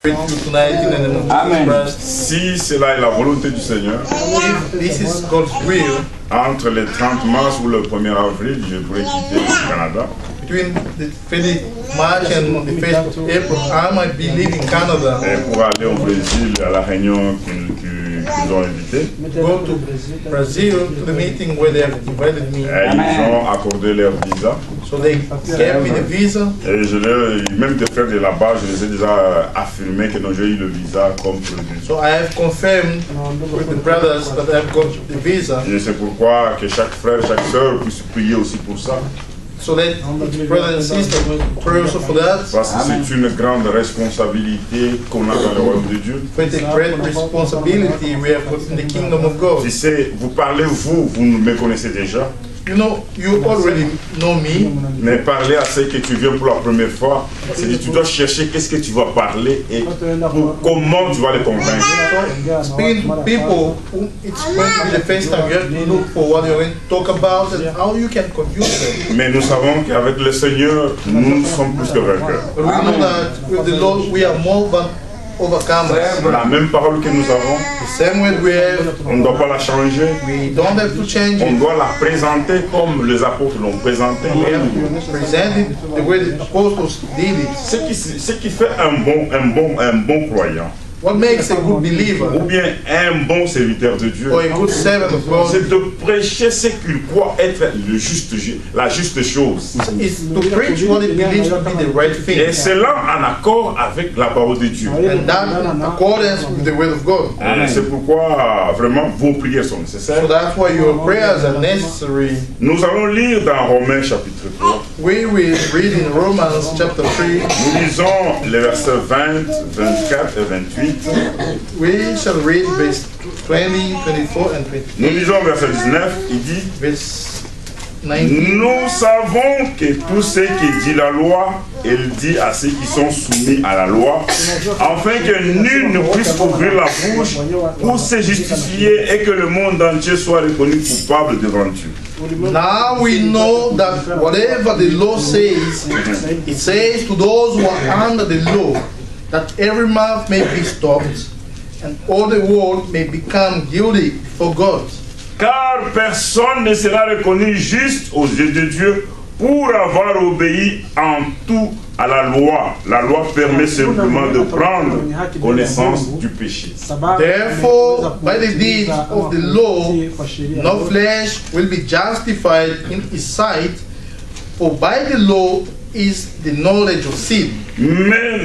Tonight in the name of Amen. Christ. Si cela est la volonté du Seigneur, If this is God's will, entre le 30 mars ou le 1er avril, je pourrais quitter le Canada. between the 20th March and the 1st of April, I might be leaving Canada. Et pour aller au Brésil à la réunion qu'ils ont invitée. Go to Brazil to the meeting where they have invited me. Et ils ont accordé leur visa. So they gave me the visa. Et même des frères de là-bas, je les ai déjà affirmé que j'ai eu le visa comme prévu. So I have confirmed with the brothers that I have got the visa. Et c'est pourquoi que chaque frère, chaque sœur puisse prier aussi pour ça. So that brothers and sisters pray also for that. Parce que c'est une grande responsabilité qu'on a dans le royaume de Dieu. With the great responsibility we have got in the kingdom of God. Tu sais, vous parlez vous me connaissez déjà. You know, you already know me. Mais parler à ceux que tu viens pour la première fois, c'est-à-dire tu dois chercher qu'est-ce que tu vas parler et comment tu vas les convaincre. So, speaking to people who it's going to be the first time, you have to look for what you're going to talk about and how you can convince them. Mais nous savons qu'avec le Seigneur, nous sommes plus que vainqueurs. But we know that with the Lord we are more than overcomers. La même parole que nous avons, The same way we have, on ne doit pas la changer. we don't have to change On it. doit la présenter comme les apôtres l'ont présentée. We have to present it the way the apostles did it. Ce qui fait un bon croyant, What makes a good believer ou bien un bon serviteur de Dieu, or a good servant of God c'est de prêcher ce qu'il croit être la juste chose. is to preach what he believes to be the right thing. Et cela en accord avec la parole de Dieu. And that in accordance with the word of God. Et c'est pourquoi vraiment vos prières sont nécessaires. So that's why your prayers are necessary. Nous allons lire dans Romains chapitre 3. We will read in Romans chapter 3. Nous lisons les versets 20, 24 et 28. We shall read verse 20, 24 and 28. Nous lisons verset 19, il dit: Verse 19. nous savons que tout ce que dit la loi, elle dit à ceux qui sont soumis à la loi, afin que nul ne puisse ouvrir la bouche pour se justifier et que le monde entier soit reconnu coupable devant Dieu. Now we know that whatever the law says, it says to those who are under the law, that every mouth may be stopped, and all the world may become guilty before God. Car personne ne sera reconnu juste aux yeux de Dieu pour avoir obéi en tout à la loi. La loi permet simplement de prendre connaissance du péché. Therefore, by the deeds of the law, no flesh will be justified in his sight, for by the law is the knowledge of sin. Mais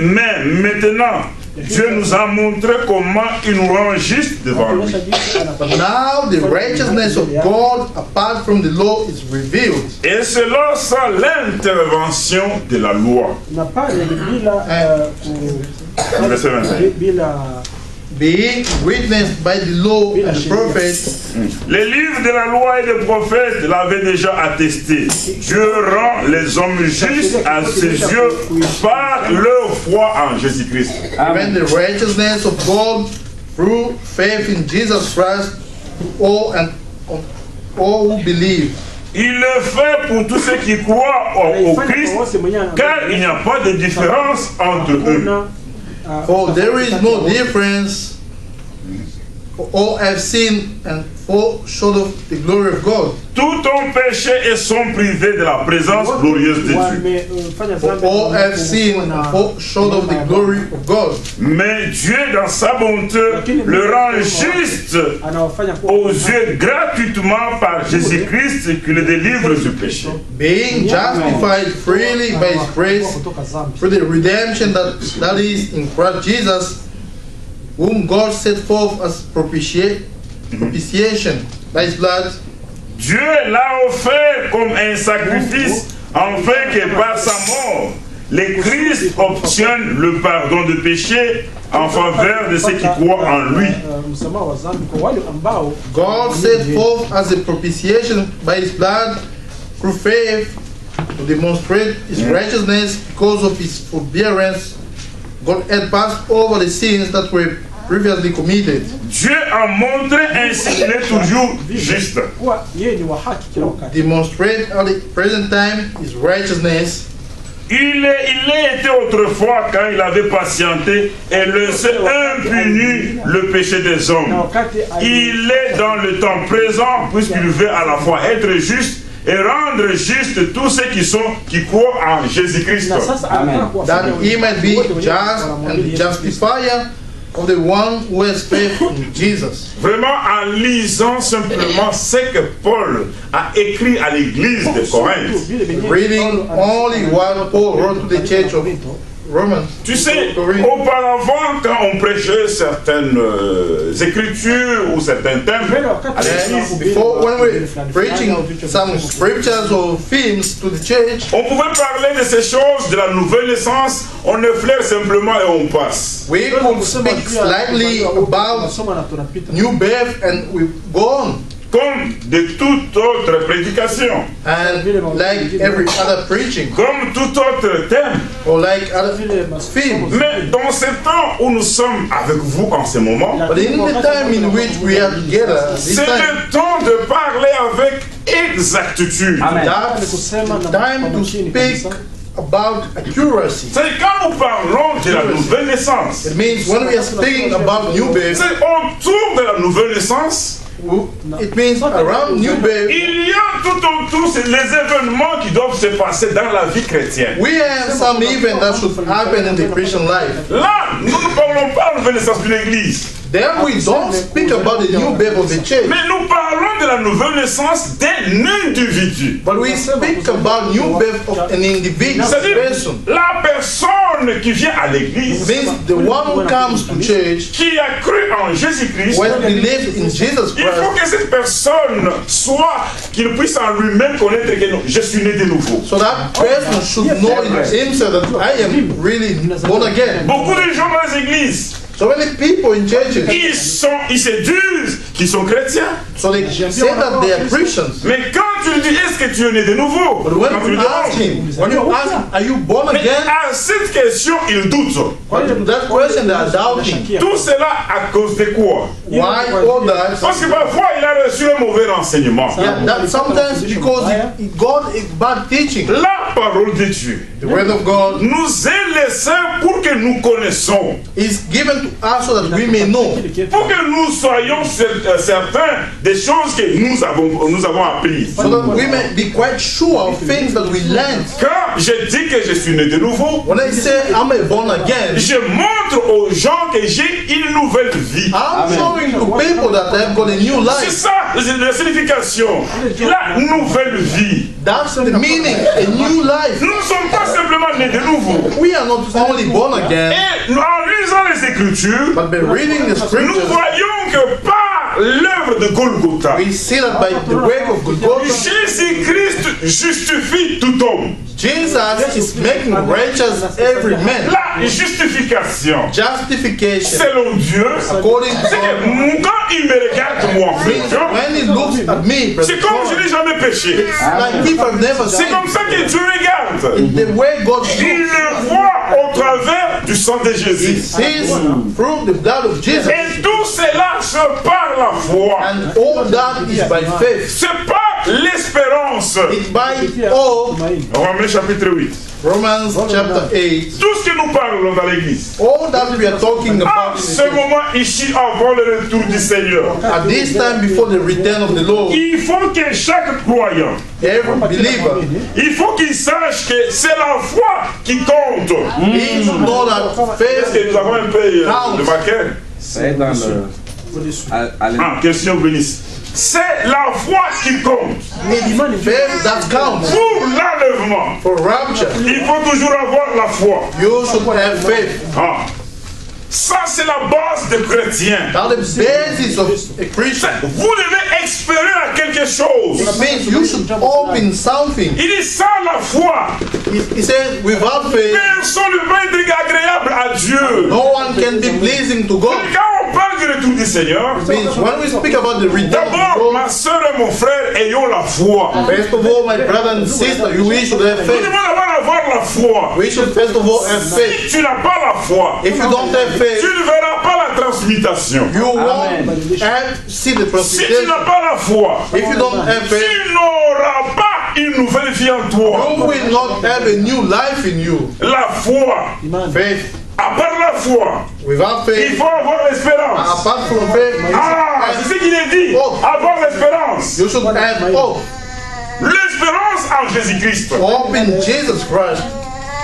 maintenant, Dieu nous a montré comment il nous rend juste devant lui. But now the righteousness of God apart from the law is revealed. Et cela sans l'intervention de la loi. Verset 21. Being witnessed by the law and the prophets, Les livres de la loi et des prophètes l'avaient déjà attesté. Dieu rend les hommes justes à ses yeux par leur foi en Jésus-Christ. even the righteousness of God through faith in Jesus Christ, all who believe. Il le fait pour tous ceux qui croient au Christ, car il n'y a pas de différence entre eux. For there is no difference, for all have sinned and fall short of the glory of God. Tout ont péché et sont privés de la présence glorieuse de Dieu. For all have sinned and fall short of the glory of God. Mais Dieu, dans sa bonté, le rend juste aux yeux gratuitement par Jésus-Christ qui le délivre du péché. Being justified freely by His grace through the redemption that is in Christ Jesus, whom God set forth as propitiation by His blood. Dieu l'a offert comme un sacrifice afin que par sa mort, le Christ obtienne le pardon de péché en faveur de ceux qui croient en lui. God set forth as a propitiation by His blood through faith to demonstrate His righteousness because of His forbearance. God had passed over the sins that were previously committed. Dieu a montré ainsi qu'il est toujours juste. Demonstrate at the present time His righteousness Il était autrefois quand il avait patienté et laissé impuni le péché des hommes. Il est dans le temps présent puisqu'il veut à la fois être juste et rendre juste tous ceux qui croient en Jésus-Christ. That he might be just and the justifier of the one who has faith in Jesus. Vraiment, en lisant simplement ce que Paul a écrit à l'église de Corinthe. Reading only what Paul wrote to the church of Romans. Tu sais, auparavant, quand on prêchait certaines écritures ou certains thèmes à l'église, Before, when we're preaching some scriptures or themes to the church, on pouvait parler de ces choses, de la nouvelle naissance, on effleure simplement et on passe. we could speak slightly about new birth and we go on. Comme de toute autre prédication, And like every other preaching comme tout autre thème. or like other themes. Mais dans ce temps où nous sommes avec vous en ce moment, But in the time in which we are together, this c'est time, le temps de parler avec exactitude. that's the time to speak about accuracy. C'est quand nous parlons de la nouvelle naissance. It means when we are speaking about new birth, C'est autour de la nouvelle naissance. it means around new birth, Il y a tout autour c'est les événements qui doivent se passer dans la vie chrétienne. we have some event that should happen in the Christian life. Là, nous ne parlons pas de la nouvelle naissance d'une église. Then we don't speak about the new birth of the church, Mais nous parlons de la nouvelle naissance d'un individu. but we speak about new birth of an individual C'est-à-dire, person. la personne qui vient à l'église, It means the one who comes to church, qui a cru en Jésus-Christ, when he lives in Jesus il faut Christ, que cette personne soit, qu'il puisse en lui-même connaître que non, je suis né de nouveau. so that person should know in himself that I am really born again. Beaucoup de gens dans les églises, So many people in churches, ils se disent qu'ils sont chrétiens. so they say that they are Christians. Mais quand tu lui dis, est-ce que tu es né de nouveau? But Quand when tu lui you ask demandes, him, when you ask him, are you born mais again? à cette question, il doute. But to that question they are doubting. Tout cela à cause de quoi? Why all that? Parce que parfois, il a reçu un mauvais renseignement. Yeah, that sometimes because he got a bad teaching. La parole de Dieu The word of God nous est laissée pour que nous connaissions, is given to us so that we may know, pour que nous soyons certains des choses que nous avons apprises. so that we may be quite sure of things that we learned. Quand je dis que je suis né de nouveau, When I say I'm a born again, je montre aux gens que j'ai une nouvelle vie. I'm showing to people that I've got a new C'est life. ça la signification. La nouvelle vie. That's the meaning, a new life. Nous ne sommes pas simplement nés de nouveau. We are not only born again, Et en lisant les Écritures, but by reading the nous scriptures, voyons que par l'œuvre de Golgotha, we see that by the work of Golgotha, Jésus-Christ justifie tout homme. Jesus is making righteous every man. La justification, Justification, selon Dieu, according to c'est que God, quand il me regarde moi, means when he looks at me, c'est comme je n'ai jamais péché. like if I've never C'est sinned. comme ça que Dieu regarde. In the way God Il looks, le voit au travers du sang de he Jésus. sees through the blood of Jesus. Et tout cela se par la foi. And all that is by faith. C'est par l'espérance. It's by all, Romains chapitre 8. Romans chapter 8, Tout ce que nous parlons dans l'église. all that we are talking À about in the ce church, moment ici, avant le retour du Seigneur, at this time before the return of the Lord, il faut que chaque croyant, every believer, il faut qu'il sache que c'est la foi qui compte. he should know that Est-ce faith que nous avons un peu de marqueur? C'est dans le. Ah, question bénisse. C'est la foi qui compte. is faith that counts. Pour l'enlèvement, For rapture, il faut toujours avoir la foi. you should have faith. Ah. Ça, c'est la base des chrétiens. Now the basis of a Christian, Vous devez espérer à quelque chose. it means you should hope in something. Il dit ça, la foi. He says without faith, Personne ne va être agréable à Dieu. no one can be pleasing to God. Quand on parle du retour du Seigneur, It means when we speak about the return of d'abord, ma God, soeur et mon frère, ayons la foi. first of all, my brother and sister, we should have Nous faith. devons d'abord avoir la foi. We should first of all have faith. Si tu n'as pas la foi, If you don't have tu faith, ne verras pas la transmutation. you won't have see the Si tu transmutation. n'as pas la foi, If you don't have faith, tu n'auras pas une nouvelle vie en toi. You will not have a new life in you. La foi. Faith. À part la foi, Without il faith, faut avoir l'espérance. apart from faith, Ah, c'est ce qu'il est dit. Avoir l'espérance. you should have hope. L'espérance en Jésus-Christ. Hope in Jesus Christ.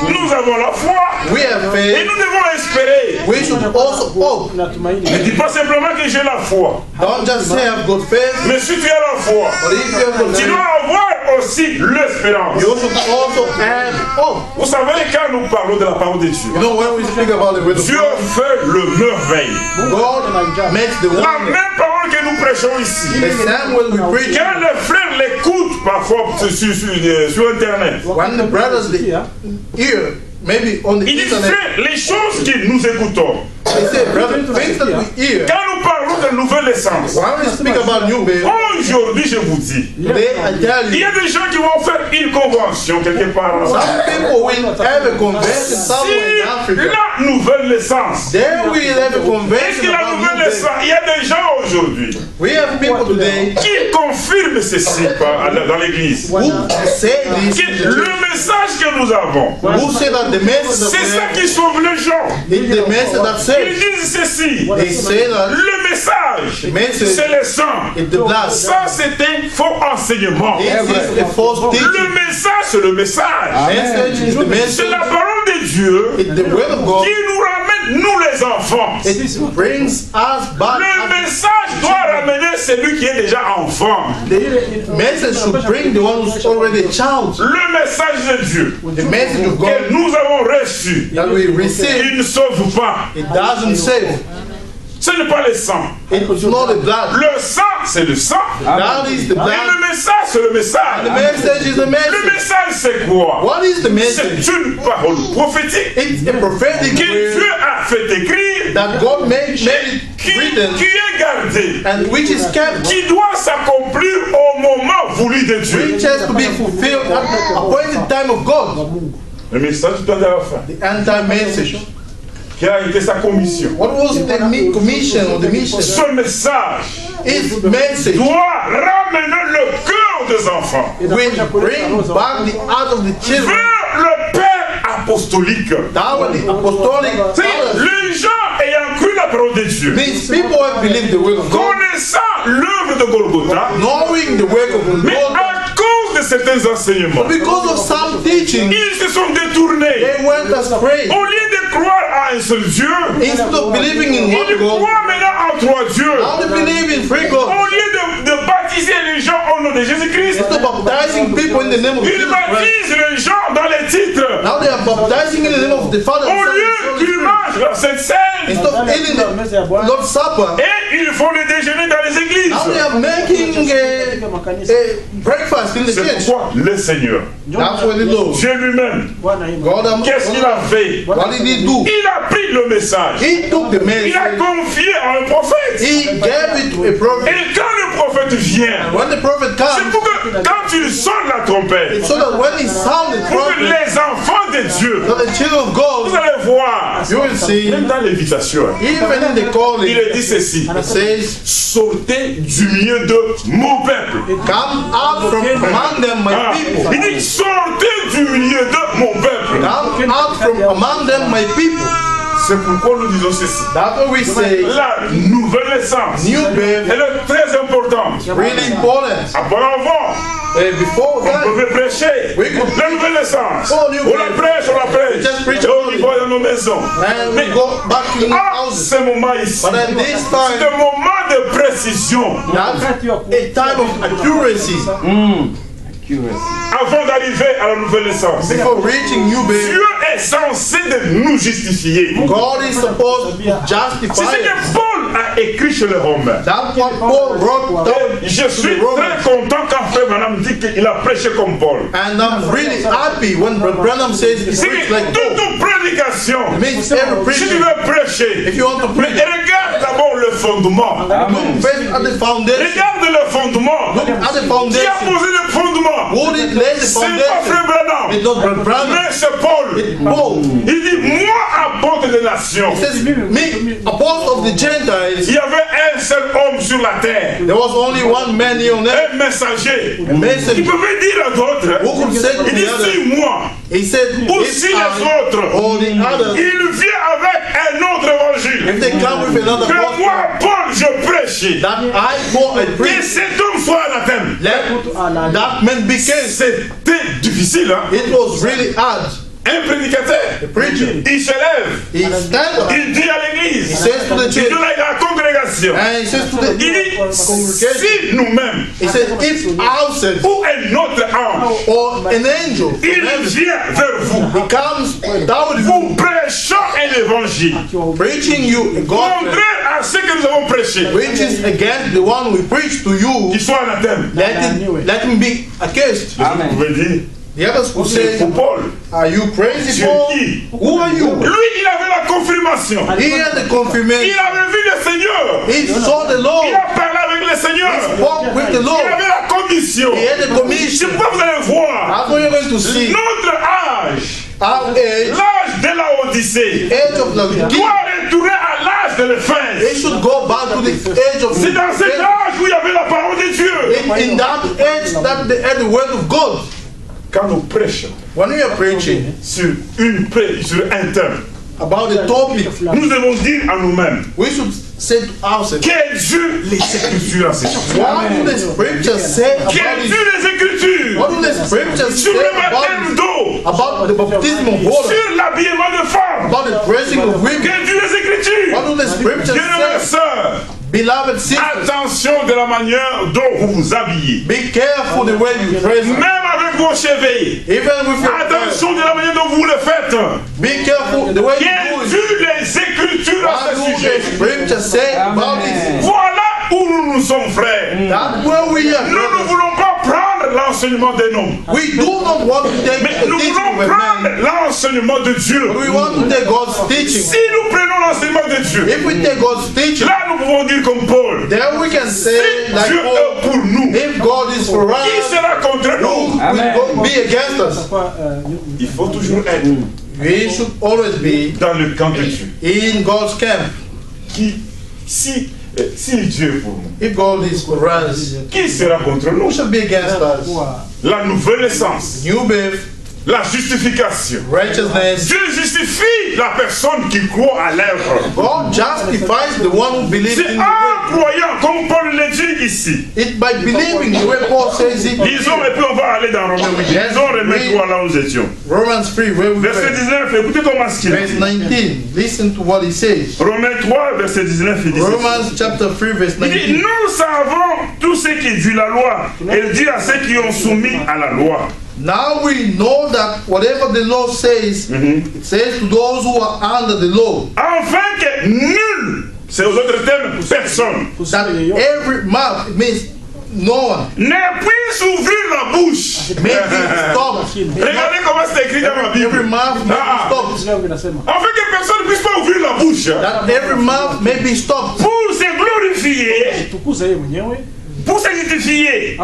Nous avons la foi We have et faith. nous devons espérer. We should also hope. Ne dis pas simplement que j'ai la foi. Don't just say I've got faith, Mais si tu as la foi, but if you have got tu faith, dois avoir aussi l'espérance. you should also have hope. Vous savez, quand nous parlons de la parole de Dieu, You know, when we speak about the word of Dieu God, fait le merveille. God makes the La wonder. même parole que nous prêchons ici. The same when we preach, Quand les frères l'écoutent parfois sur Internet, when the brothers they hear, maybe on the ils disent, internet, frère, les choses que nous écoutons, they say, brother, things that we hear, quand nous parlons de nouvelle essence, when we speak about new birth, aujourd'hui je vous dis, today I tell il y you, a des gens qui vont faire une convention quelque part en some Afrique. people will have a convention somewhere in Si Africa. la nouvelle essence, There we have a est-ce convention que la about new nouvelle birth. essence, il y a des gens aujourd'hui We have people today qui confirment ceci dans l'église. who say this, Que le message que nous avons, who say that the message that c'est ça we qui sauve les gens. have is the message that Ils saves. disent ceci, They say that le message, message c'est le sang. is the blood. Ça, c'est un faux enseignement. This is a false Le teaching. message, c'est le message. Message is the C'est message. la parole de Dieu It's the word of God. qui nous ramène, nous les enfants. It brings us back. Le message doit ramener celui qui est déjà enfant. The message should bring the one who's already a child. Le message de Dieu The message of que God nous avons reçu, that we receive, il ne sauve pas. it doesn't save. Ce n'est pas le sang. It's not the blood. Le sang, c'est le sang. That is the Et blood. le message, c'est le The message. message is the Le message. message, c'est quoi? What is the message? C'est une parole prophétique It's a prophetic que word Dieu a fait écrire, that God made qui it written est gardée, and which is kept, qui doit s'accomplir au moment voulu de Dieu. which has to be fulfilled at the appointed time of God. Le message doit à la fin. The anti-message. Quelle a été sa commission? What was the commission or the mission? Ce message His message doit ramener le cœur des enfants will bring back the heart of the children. vers le Père apostolique. Now the apostolic C'est les gens ayant cru la parole de Dieu, means people have believed the word of God, connaissant l'œuvre de Golgotha, knowing the work of the mais Lord, à cause de certains enseignements, because of some teaching, ils se sont détournés. they went astray. Au lieu de croire à un seul Dieu, Instead of believing in ils one God, croient maintenant en trois dieux. now they believe in three Au gods. lieu de baptiser les gens au nom de Jésus-Christ, Instead of baptizing people in the name of ils Jesus Christ, baptisent les gens dans les titres. now they are baptizing in the name of the Father, Au the Son, lieu and the Holy qu'ils Spirit. mangent la Sainte Seine, Instead of eating the Lord's Supper, et ils font le déjeuner dans les églises. now they are making a breakfast in the C'est church. pourquoi le Seigneur, That's what it does. Dieu lui-même, God, qu'est-ce qu'il a fait? what did he do? Il a pris le message. He took the Il a message, confié à un prophète. he gave it to a prophet. Et quand le prophète vient, When the prophet c'est comes, pour que quand il sonne la trompette, so that when he sounded the pour que trumpet, les enfants de Dieu, that the children of vous God, allez voir, you will see, même dans l'invitation, even in the calling, il est dit ceci: it says, sortez du milieu de mon peuple. come out from among them, my Ah, people. il dit sortez du milieu de mon peuple. Come out from among them, my people. C'est pourquoi nous disons ceci. That's what we say. La nouvelle essence, New birth, elle est très importante. really important. Auparavant, Before on that, pouvait prêcher la nouvelle essence. Oh, new On la prêche, on la prêche. Just preach Et on about y it. va dans nos maisons. and we Mais go back to the à houses. ce moment ici, But at this c'est time, un moment de précision. that's a time of accuracy. Avant d'arriver à la nouvelle essence, Before reaching new birth, Dieu est censé de nous justifier. God is supposed to C'est ce justify us. que Paul a écrit chez les Romains. That's what Paul wrote down Je to suis the Romans. très content quand Frère Branham dit qu'il a prêché comme Paul. And I'm really happy when Branham says he C'est preached que like Paul. toute prédication, It means every si tu preaching, veux prêcher, if you want to mais preach, regarde d'abord le fondement. look first at the foundation. Regarde le fondement. Look at the Qui a foundation. posé le fondement? Who did lay the C'est pas foundation? Frère Branham, It's not Branham. mais c'est Paul. It's Paul. Il dit, moi, apôtre des nations, It says, me, apostle of the il Gentiles, y avait un seul homme sur la terre, there was only one man here on earth, un messager. a messenger, Il pouvait dire à d'autres, who could say to il dit the other, si moi, he said, aussi if les I autres, or the others, il vient avec un autre évangile. if they come with another Que gospel, moi, Paul, je prêche. that I go and Que preach, cet homme soit anathème. let that man be cast. C'était difficile, hein? It was really hard. Un prédicateur, The preacher, il se lève, he stands up, il dit à he l'église, says to the il dit church, à la congrégation, and he says to il dit, the congregation, si nous-mêmes, he said, if ourselves ou un autre ange, or an angel, il vient vers vous, he comes down with you, vous prêchant un évangile, preaching you a gospel, contraire à ce que nous avons prêché, which is against the one we preach to you, qu'il soit anathème. let him be accursed. Vous pouvez dire, The others will say, pour Paul, are you crazy, c'est Paul? qui? Who are you? Lui, il avait la confirmation. He had the Il confirmation. avait vu le Seigneur. He saw the Il Lord. a parlé avec le Seigneur. Walked with the Il Lord. avait la commission. He had the C'est commission. pourquoi vous allez voir That's what you're going to see. notre âge, Our age, l'âge de la Odyssée, age of Laodicea, doit retourner à l'âge de l'Éphèse. they should go back to the age of C'est dans cet âge où il y avait la parole de Dieu. in that age that they had the word of God. Quand nous prêchons When we are preaching sur un thème, about the topic, nous devons dire à nous-mêmes, we should say to ourselves, quel Dieu les Écritures à ces choses. what do the scriptures say Quel about Dieu it? les Écritures What do the scriptures sur say le baptême d'eau, about the baptism of water? sur l'habillement de femme. About the dressing of women? Quel Dieu les Écritures. What do the scriptures Bien-aimés say? sœurs, Beloved sisters, attention de la manière dont vous vous habillez. be careful the way you dress. Même avec vos cheveux. Even with your hair. Attention de la manière dont vous le faites. Be careful the way Quel you do it. Dieu les Écritures à What ce do sujet. the scriptures say about it? Voilà où nous sommes frères. That's where we are. Nous ne voulons pas prendre l'enseignement d'un homme. We do not want to take Mais the nous teaching voulons of a prendre man. l'enseignement de Dieu. We want to take God's teaching. Si nous prenons l'enseignement de Dieu, If we take God's teaching, là nous pouvons dire comme Paul, then we can say, si like Dieu Paul, est pour nous, if God is for qui us, sera contre who nous? will be against us? Il faut toujours être We should always be dans le camp de Dieu. in God's camp. Si Dieu est pour nous, If God is for us, qui sera contre who nous? shall be against us? La nouvelle naissance, New birth, la justification. righteousness. Dieu justifie la personne qui croit à l'œuvre. God justifies the one who believes C'est in the en word. croyant, comme Paul le dit ici. It by believing the way Paul says it. Lisons et puis on va aller dans Romains 8. Lisons, remettons là où nous étions. Romans 3, where we Verset read. 19, écoutez comment ce qu'il Verse dit. 19. Listen to what he says. Romains 3, verset 19, il dit ceci. Romans chapter 3, verse Il dit, 19. nous savons tout ce qui est dû la loi. Elle dit à ceux qui ont soumis à la loi. Now we know that whatever the law says, it says to those who are under the law, Afin que nul, c'est aux autres termes, personne, that every mouth, it means no one, ne puisse ouvrir la bouche. may be stopped. Regardez comment c'est écrit dans la Every Bible. mouth may Ah. be stopped. Afin que personne ne puisse pas ouvrir la bouche. That every mouth may be stopped. Pour se glorifier, pour se justifier.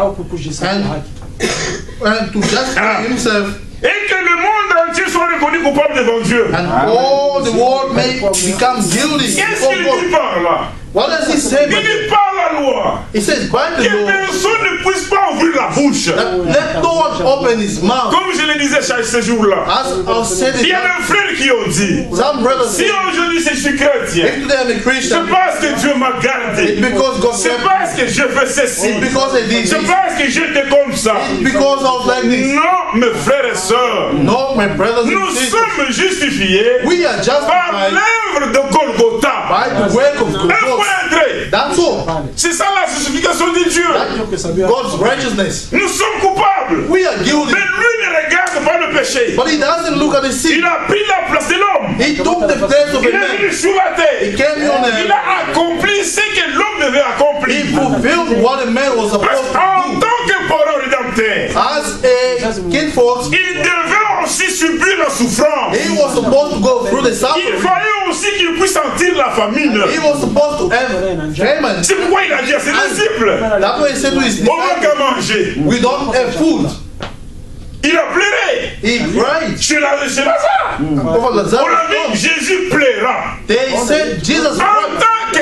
And to justify himself, Et que le monde entier soit reconnu coupable devant Dieu. and all the world may become guilty Qu'est-ce before qu'il God. dit par là? What does he say? Il dit par la loi. He says by Que the law, personne ne puisse pas ouvrir la bouche. that let no one open his mouth. Comme je le disais ce jour-là. As I said Il y it, a des frères qui ont dit, some brothers si say, aujourd'hui je suis chrétien, if today I'm a c'est Christian, parce que Dieu m'a gardé. it's because God C'est saved parce que je fais ceci. me. It's because I did C'est this. parce que j'étais comme ça. It's because I was like this. Non, mes frères et sœurs, No, my brothers nous and sisters, sommes justifiés we are par justified l'œuvre de Golgotha. by the work of Un God. point entré. That's all. C'est ça la justification de Dieu. God's righteousness. Nous sommes coupables. We are guilty. Mais lui ne regarde pas le péché. But he doesn't look at the sin. Il a pris la place de l'homme. He took the place of Il a est venu man. sur la He terre. came on Il earth. a accompli ce que l'homme devait He accomplir. fulfilled what a man was Parce supposed qu'en to do. tant que parent rédempteur, As a kinfolk, il devait aussi subir la souffrance. he was supposed to go through the Il suffering. fallait aussi qu'il puisse sentir la famine. He was supposed to have famine. C'est pourquoi il a dit à ses disciples, That's why he said to his on n'a disciples, qu'à manger. we don't have food. Il a pleuré He cried. chez Lazare. Over On Lazarus' a dit, tomb. Jésus pleura. They said Jesus En cried. tant que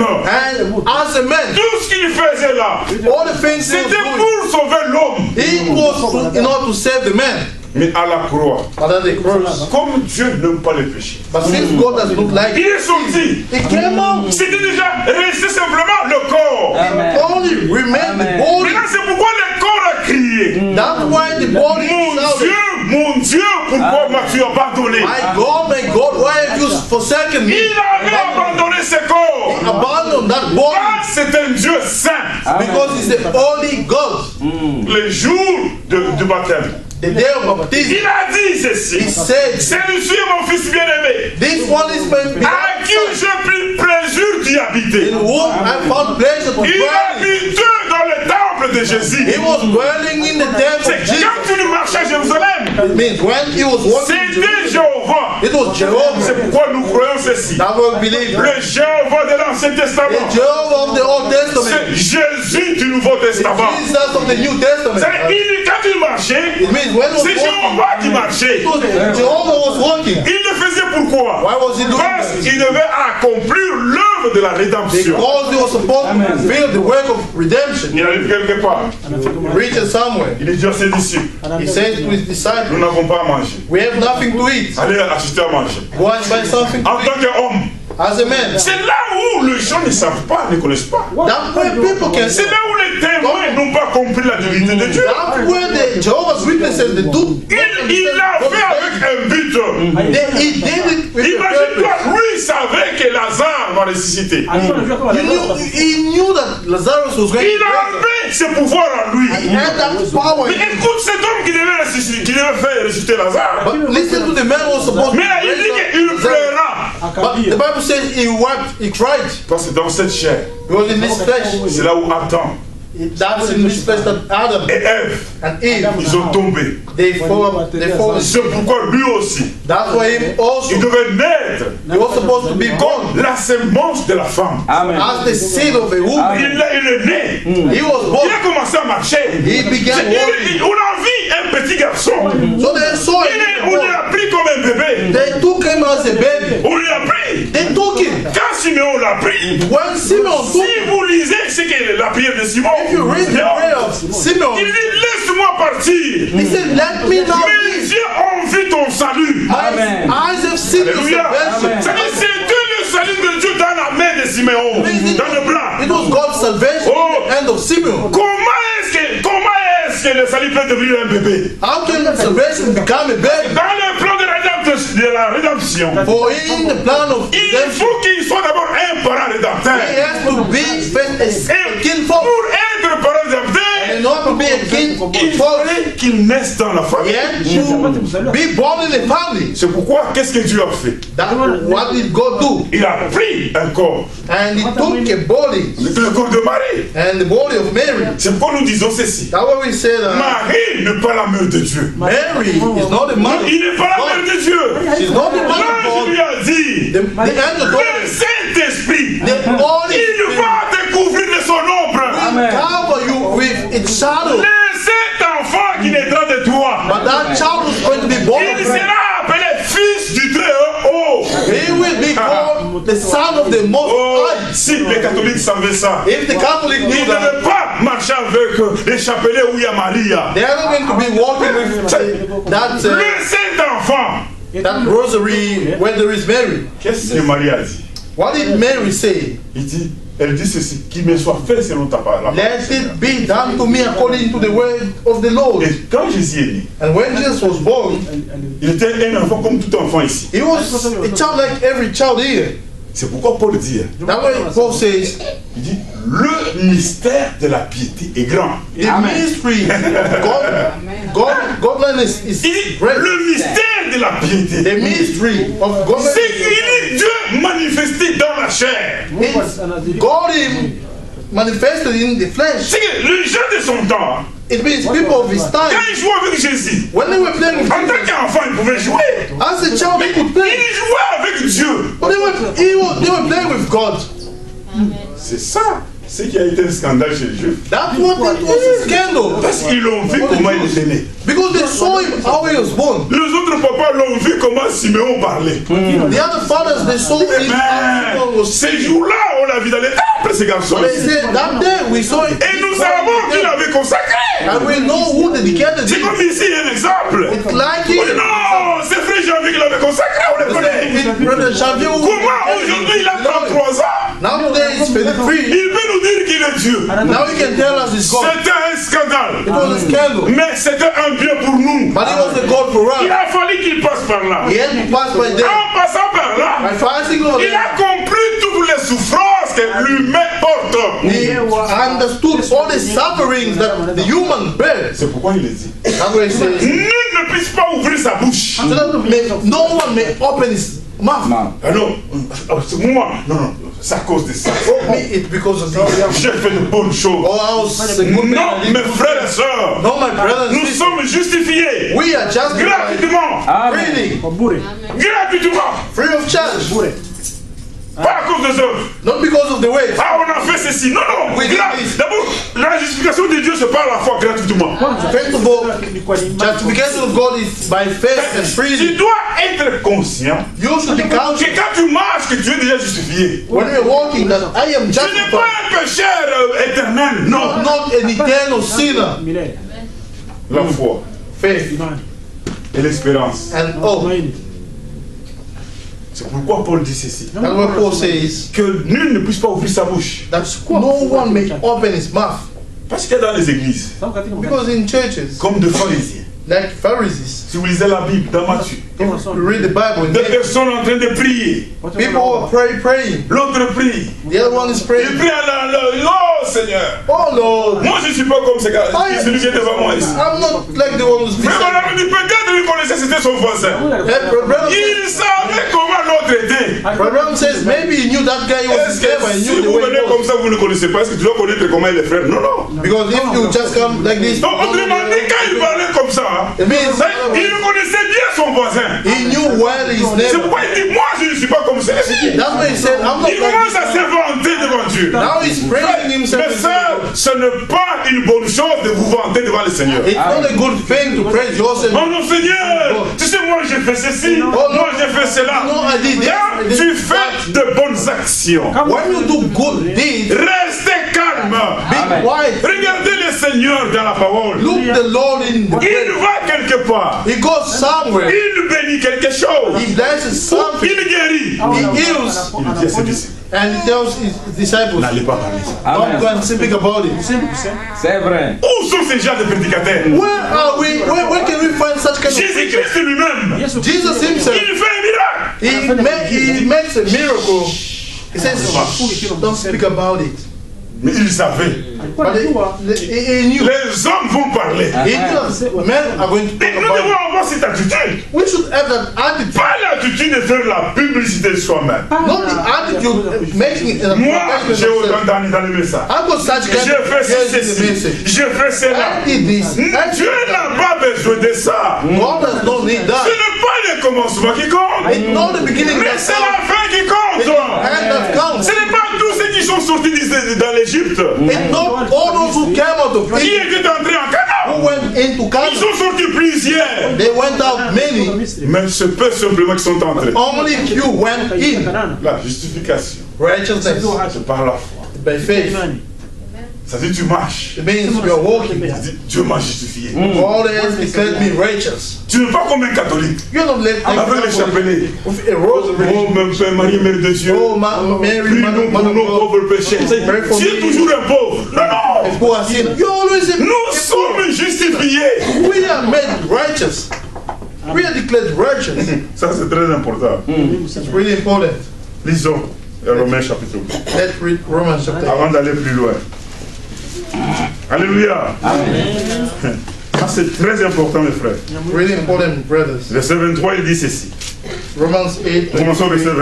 homme, And as a man, tout ce qu'il faisait là, all the things he was c'était doing, pour sauver l'homme. it was in order to save the man. Mais à la croix, But at the cross, comme Dieu n'aime pas les péchés, but since God does not like il it, est sorti. he came out. C'était déjà resté simplement le corps. Amen. Only remained the Amen. body. Maintenant, c'est pourquoi le corps a crié. That's why the body shouted, Mon Dieu, pourquoi m'as-tu abandonné? my God, why have you forsaken me? Il avait abandonné ce corps. Abandon that body Parce que c'est un Dieu saint. because he's the only God. Le jour du baptême, The day of baptism, il a dit he ceci. said, Celui-ci est mon fils bien-aimé, this one is my à beloved qui son, j'ai pris plaisir d'y habiter. in whom I found pleasure to Il dwell. habitait dans le temple de Jésus. He was dwelling in the temple of C'est Jesus. quand il marchait à Jérusalem, It means when he was walking in c'était Jerusalem, Jéhovah. it was C'est Jehovah. pourquoi nous croyons ceci. That we believe. Le Jéhovah de l'Ancien The Testament, Jehovah of the Old c'est Testament. Jésus du Nouveau The Testament. Jesus of the New Testament. Quand il marchait, It means when he was c'est walking, Jéhovah qui marchait. it was Jehovah was walking. Il le faisait pourquoi? Why was he doing Parce that? qu'il devait accomplir l'œuvre de la rédemption. Because he was supposed to fulfill the work of redemption. Il arrive quelque part. He reaches somewhere. Il dit à ses disciples, He says to his nous disciples, n'avons pas à manger. we have nothing to eat. Allez acheter à manger. Go and buy something to En eat. tant qu'homme, As a man. c'est là où les gens ne savent pas, ne connaissent pas. That's where people can C'est see. là où les témoins n'ont pas compris la divinité de Dieu. That's where the Jehovah's Witnesses, the do. Il l'a fait avec un but. He did it with a Imagine-toi, purpose. lui il savait que Lazare va ressusciter. He knew that Lazarus was going Il to avait ce pouvoir en lui. He had that power. Mais écoute cet homme qui devait ressusciter, qui devait faire ressusciter Lazare. But listen to the man who was supposed to Mais là, il dit qu'il raise up Lazarus. pleura. But the Bible says he wept, he cried. Parce que dans cette chair, Because in this flesh, c'est là où Adam that's in this flesh that Adam et Ève, and Eve, ils ont tombé. they fall. C'est pourquoi lui aussi, That's why him il also, devait naître he was supposed to be born comme la sémence de la femme. Amen. as the seed of a woman. Il est né. He was Il born. a commencé à marcher. He began walking. On a vu un petit garçon. So they saw On him. l'a pris comme un bébé. They took him as a baby. On l'a pris. They took him. Quand Simeon l'a pris, When Simeon took si him, vous lisez ce que la prière de Simon, if you read the prayer of Simeon, il dit laisse-moi partir. he said, let me now Mes be. yeux ont vu ton salut. Amen. Eyes have seen your Alléluia. salvation. C'est-à-dire, c'était le salut de Dieu dans la main de Simeon, dans le bras. It was God's salvation in the hand of Simeon. Comment est-ce que le salut peut devenir un bébé? How can salvation become a baby? Dans le plan de la rédemption, For in the plan of il redemption, faut qu'il soit d'abord un parent rédempteur. he has to be first a Et king pour for. être parent rédempteur, And not to be a king il for. fallait qu'il naisse dans la famille. Yet to be born in a family. C'est pourquoi, qu'est-ce que Dieu a fait? That's what did God do? Il a pris un corps, And he took a body le corps de Marie. and the body of Mary. C'est pourquoi nous disons ceci. That's why we said Marie n'est pas la mère de Dieu. Mary is not the mother. Il n'est pas la mère de Dieu. She's not the mother of L'ange lui God. a dit, The angel told le us, Saint-Esprit, the Holy il Spirit va te couvrir de son ombre. will cover you with its shadow. Cet enfant qui naîtra de toi, But that child is going to be born il of her. sera appelé fils du Très-Haut. He will be called the son of the Most Oh, High. si les catholiques savaient ça, If the Catholic ils knew ne that, devaient pas marcher avec les chapelets où il y a Maria. they are not going to be walking with Le Saint-Enfant. that rosary when there is Mary. Qu'est-ce que Marie a dit? What did Mary say? Elle dit ceci, qu'il me soit fait selon ta parole. Let it be done to me according to the word of the Lord. Et quand Jésus est né, And when Jesus was born, il était un enfant comme tout enfant ici. he was a child like every child here. C'est pourquoi Paul dit, That way Paul says, il dit, le mystère de la piété est grand. the mystery of godliness Il is dit, great. le mystère de la piété, The mystery of c'est godliness qu'il est Dieu manifesté dans la chair. is God him manifested in the flesh. C'est que les gens de son temps, It means people of his quand time, ils jouaient avec Jésus, when they were playing with en tant Jesus, qu'enfant, ils pouvaient jouer. as a child they could Ils play, jouaient avec Dieu. but they were playing with God. C'est ça, ce qui a été un scandale chez les Juifs. That's what it was a scandal. Parce qu'ils l'ont vu comment il était né. Because they saw him how he was born. Les autres papas l'ont vu comment Simeon parlait. The other fathers, they saw him how Mais he was ces jours-là, on la vie dans les temples, ces garçons. They said that day we saw it. Et nous savons qui l'avait consacré. And we know who dedicated C'est it. comme ici un exemple. It's like On dit it. non, c'est frère Janvier qui l'avait consacré, on le connaît. It's Brother Janvier who Comment aujourd'hui il a 33 ans? Now today it's 53. Il peut nous dire qu'il est Dieu. Now he can tell us it's God. C'était un scandale. It was a scandal. Mais c'était un bien pour nous. But it was a God for Il us. a fallu qu'il passe par là. He had to pass by there. En passant par là, By fasting on il a compris toutes les souffrances que l'humain porte. he understood all the sufferings that the human bear. C'est pourquoi il est dit. That's what he says. Nul ne puisse pas ouvrir sa bouche. So that no one may open his mouth. Ah non, c'est moi. Non, c'est à cause de ça. Me, it's because of this. J'ai fait de bonnes choses. Oh, I was a good Non, man. mes frères et sœurs, No, my brothers and nous sisters. sommes justifiés We are justified gratuitement. freely, Gratuitement. free of charge. Pas à cause des œuvres. Not because of the way. Ah, on a fait ceci. Non, non. We did this. D'abord, la justification de Dieu se parle à la fois gratuitement. First of all, justification of God is by faith and Tu freely. dois être conscient You should be que conscious quand tu marches, que tu es déjà justifié. when you're walking that I am Tu n'es pas justified. un pécheur éternel. Non. Not an eternal sinner. La foi Faith et l'espérance. and hope. C'est pourquoi Paul dit ceci. That's what Paul says. Que nul ne puisse pas ouvrir sa bouche. That no one may open his mouth. Parce qu'il y a dans les églises, Because in churches, comme de pharisiens, like Pharisees, si vous lisez la Bible dans Matthieu, you read the Bible, deux personnes en train de prier. people are praying. L'autre prie. The other one is Il praying. prie à oh Seigneur. Oh Lord, Moi je ne suis pas comme ce gars. Celui qui est devant moi ici. I'm not like the one who's Mais beside on avait dit peut-être lui connaissait, c'était son voisin. me. Hey, Brother Il savait comment l'autre était. Branham says maybe he knew that guy was Est-ce his neighbor and que si knew the vous way venez he comme was. ça, vous ne connaissez pas, est-ce que tu dois connaître comment il est frère? Non, non. Because if you just come like this, Donc autrement dit, quand il parlait comme ça, it means il connaissait bien son voisin. he knew well his C'est neighbor. pourquoi il dit, moi je ne suis pas comme celui-ci. That's why he said, I'm not Il commence à like this. s'inventer devant Dieu. Now he's praising himself. Mais ça, ce n'est pas une bonne chose de vous vanter devant le Seigneur. It's not a good thing to praise yourself. Oh non Seigneur, tu sais moi j'ai fait ceci, moi j'ai fait cela. No, I did this. I Quand did tu that. fais de bonnes actions, When you do good deeds, restez calme. be quiet. Regardez le Seigneur dans la parole. Look the Lord in the Il va quelque part. He goes somewhere. Il bénit quelque chose. He blesses something. Il guérit. He heals. Il dit à ses disciples, And he tells his disciples, n'allez pas parler ça. don't go and speak about it. C'est vrai. Où sont ces gens de prédicateurs? Where are we? Where can we find such kind of Jésus-Christ lui-même, Jesus himself, il fait un miracle. he makes a miracle. He says, don't speak about it. Mais il savait. But he knew. Les hommes vont parler. He knew that men are going to Et talk nous about devons it. avoir cette attitude. We should have that attitude. Pas l'attitude de faire la publicité de soi-même. Not the attitude of making an Moi, advertisement j'ai of autant self. dans le message. I got such kind J'ai of fait yes in the ceci, message. j'ai fait cela. I did this. Dieu n'a pas besoin de ça. God does not need Ce that. n'est pas le commencement qui compte, It's not the beginning mais that c'est la counts. fin qui It's the compte. hand that counts. Ce n'est pas tous ceux qui sont sortis dans l'Égypte It's not all those who came out of qui Egypt étaient entrés en who Canaan. went into Ils Canaan. sont sortis plusieurs, They went out many. mais c'est peu simplement qui sont entrés. Only few went in. La justification, Righteousness c'est par la foi. by faith. Ça dit tu marches. It means we are walking. Ça dit Dieu m'a justifié. God has declared me righteous. Tu n'es pas comme un catholique You're not like avec le chapelet. with a rosary. Oh, mon Père Marie, Mère de Dieu. Oh, Mary, Prie-nous pour Mother nos of God. pauvres péchés. Tu es toujours un pauvre. Non, non. Who are sin? You always say, Nous sommes justifiés. we are made righteous. We are declared righteous. Ça, c'est très important. It's really important. Lisons Romains chapitre 8. Let's read Romans chapter 8. Avant d'aller plus loin. Alléluia. Ça, c'est très important, mes frères. Really important, brothers. Verset 23, il dit ceci. Romans 8. Commençons verset 20.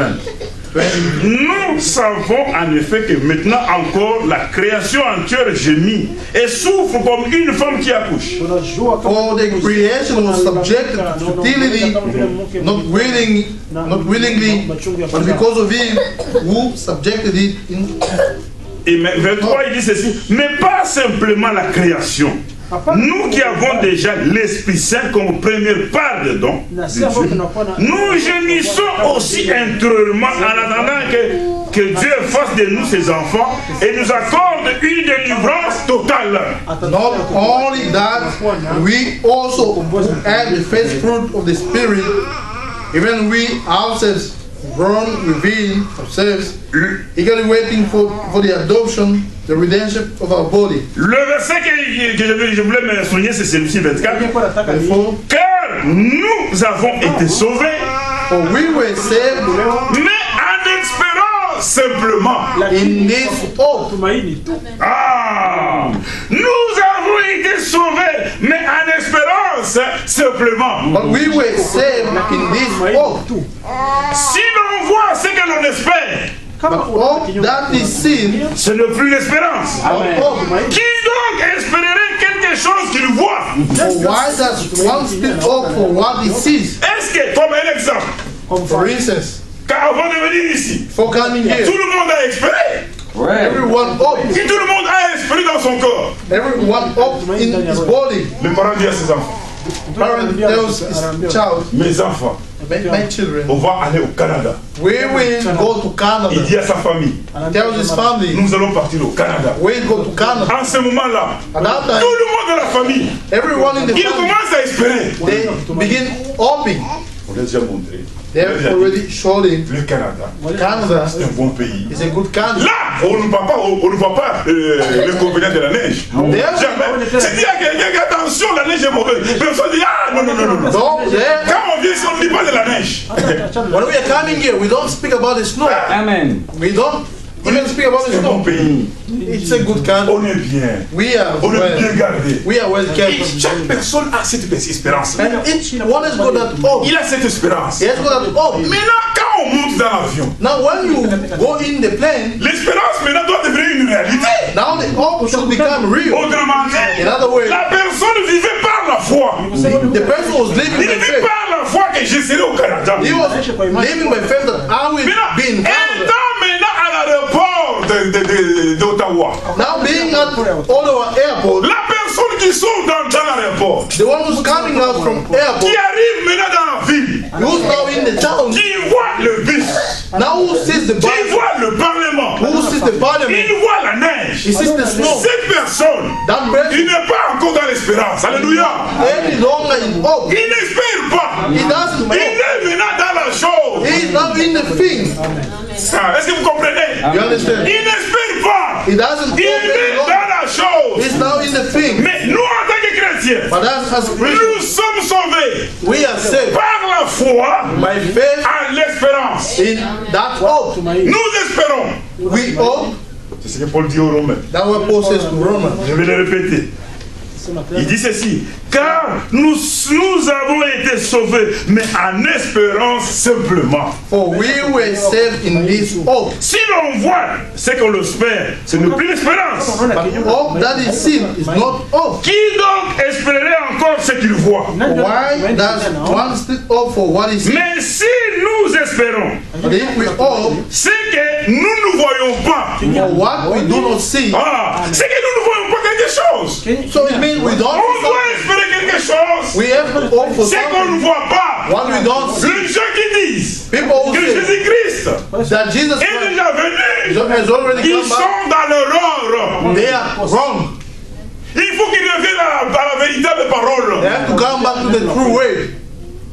20. Nous savons en effet que maintenant encore la création entière gémit et souffre comme une femme qui accouche. For the creation was subjected to futility, not willingly, but because of him who subjected it in. Et 23, il dit ceci, mais pas simplement la création. Nous qui avons déjà l'Esprit Saint comme première part de don de Dieu, nous gémissons aussi intérieurement en attendant que que Dieu fasse de nous ses enfants et nous accorde une délivrance totale. Not only that, we also have the first fruit of the Spirit, even we ourselves, grown within ourselves, eagerly waiting for the adoption, the redemption of our body. Le verset que je voulais me souligner, c'est celui-ci, 24. Car nous avons été sauvés, For we were saved mais en espérant simplement. in this hope. Ah, nous avons été sauvés, mais en espérance simplement. But we were saved in this hope. Si l'on voit ce que l'on espère, But hope that is seen, ce n'est plus l'espérance. hope. Qui donc espérerait quelque chose qu'il voit? For why does one still hope for what he sees? Est-ce que, comme un exemple, For instance, car avant de venir ici, for coming tout here, le monde a espéré. everyone hopes. Et tout le monde a espéré dans son corps. Everyone hopes in his body. Les parents disent à ses enfants, Parent tells his child, mes enfants, my children, on va aller au Canada. we will go to Il Canada. dit à sa famille, Tells his family, nous allons partir au Canada. we'll go to Canada. En ce moment-là, At that tout time, le monde de la famille, everyone in the il family, commence à espérer. they begin hoping. On l'a déjà montré. They have already showed him Le Canada, Canada c'est un bon pays. is a good country. Là, on ne voit pas l'inconvénient de la neige. Jamais. Si dit à quelqu'un attention, la neige est mauvaise, personne dit ah non. No, there, Quand on vient ici, on ne dit pas de la neige. when we are coming here, we don't speak about the snow. Amen. We don't even speak about the C'est un bon snow. pays. It's a good country. On est bien. We are On est bien well, gardé. we are well kept. Et chaque personne a cette espérance. And each one has got that hope. Il a cette espérance. He has got that hope. Maintenant, quand on monte dans l'avion, Now, when you go in the plane, l'espérance maintenant doit devenir une réalité. now the hope should become real. Autrement dit, In other words, la personne vivait par la foi. the person was living Il by vit faith. par la foi que je serai au Canada. He was living by faith that I will Maintenant, be in Canada. étant maintenant à l'aéroport d'Ottawa, Now being at Ottawa Airport, la personne qui sort dans l'aéroport, the one who's coming out from airport, qui arrive maintenant dans la ville, who's now in the town, qui voit le bus, now who sees the qui bus, voit le parlement, who sees the parliament, il voit la neige. he sees the snow. Cette personne, That il person n'est pas encore dans l'espérance. Alléluia. any longer in hope. Il n'espère pas. He doesn't Il hope. est maintenant dans la chose. He is now in the thing. Ah, est-ce que vous comprenez? You understand? Il n'espère pas. He doesn't hope Il any est longer. dans la chose. He's now in the thing. Mais nous, en tant que chrétiens, But that's as nous Christians, sommes sauvés we are saved par la foi by faith à l'espérance. in that hope. Nous espérons. We hope. C'est ce que Paul dit aux Romains. That's what Paul says to Romans. Je vais le répéter. Il dit ceci, car nous avons été sauvés, mais en espérance simplement. For we were saved in this hope. Si l'on voit ce qu'on espère, ce n'est plus l'espérance. But hope that is seen is not hope. Qui donc espérerait encore ce qu'il voit? Why does one still hope for what is seen? Mais si nous espérons But if we hope ce que nous ne voyons pas, for what we do not see, c'est que nous ne voyons pas quelque chose. so it means we don't On see doit something. espérer quelque chose. We have to hope for C'est qu'on ne something. voit pas. What we don't see. Les gens qui disent People who que say Jésus-Christ that Jesus est Christ déjà venu, has already ils come back, sont dans l'erreur. they are wrong. Il faut qu'ils reviennent à la véritable parole. They have to come back to the true way.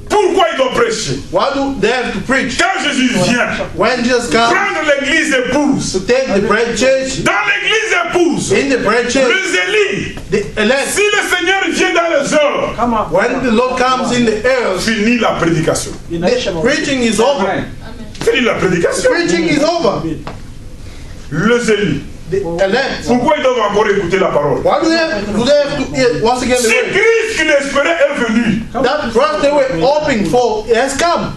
Pourquoi ils doivent prêcher? Why do they have to preach? Quand Jésus vient When Jesus comes prendre l'église épouse, to take the bread church, dans l'église épouse, in the bread church, les élis, the elect, si le Seigneur vient dans les heures, when the Lord comes in the airs, finit la prédication. the preaching is over. Finit la prédication. Preaching is over. Les élis, The elect. pourquoi ils doivent encore écouter la parole? Why do they have to hear once again the Si word? Christ qui l'espérait est venu, That Christ they were hoping for has come.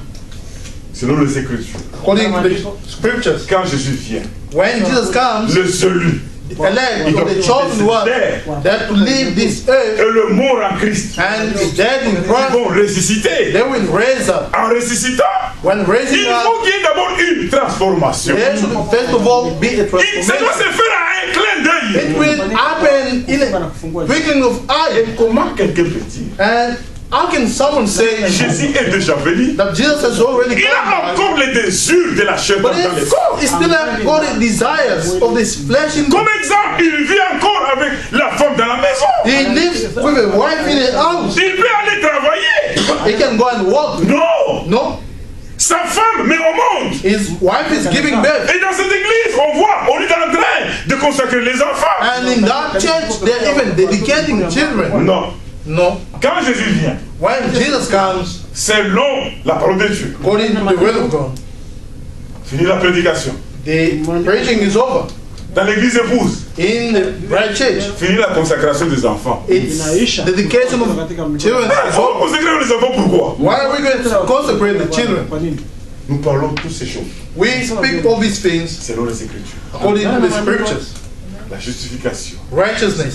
selon les Écritures, According to the scriptures. quand Jésus vient, When Jesus comes, les élus the elect or the chosen one, they have to leave this earth et le mort en Christ, and the dead in ils Christ, vont ressusciter. they will raise up. En ressuscitant, When raising il up, faut qu'il y ait d'abord une transformation. there should first of all be a Ça doit transformation. se faire à un clin d'œil. It will happen in a twinkling of eye. Comment quelqu'un peut dire And How can someone say Jésus est déjà venu. that Jesus has already Il a come? encore les désirs de la chair dans But les corps. he still have got the desires of this flesh in Comme exemple, il vit encore avec la femme dans la maison. He lives with a wife in a house. Il peut aller travailler. He can go and work. Non. No. Sa femme met au monde. His wife is giving birth. Et dans cette église, on voit, on est en train de consacrer les enfants. And in that church, they're even dedicating children. Non. No. Quand Jésus vient, When Jesus comes, selon la parole de Dieu, according to the word of God, finit la prédication. the preaching is over. Dans l'église épouse, In the bride church, finit la consacration des enfants. it's dedication of children is On over. consacre les enfants pourquoi? Why are we going to consecrate the children? Nous parlons de toutes ces choses We speak all these things selon les Écritures. according to the scriptures. La justification, Righteousness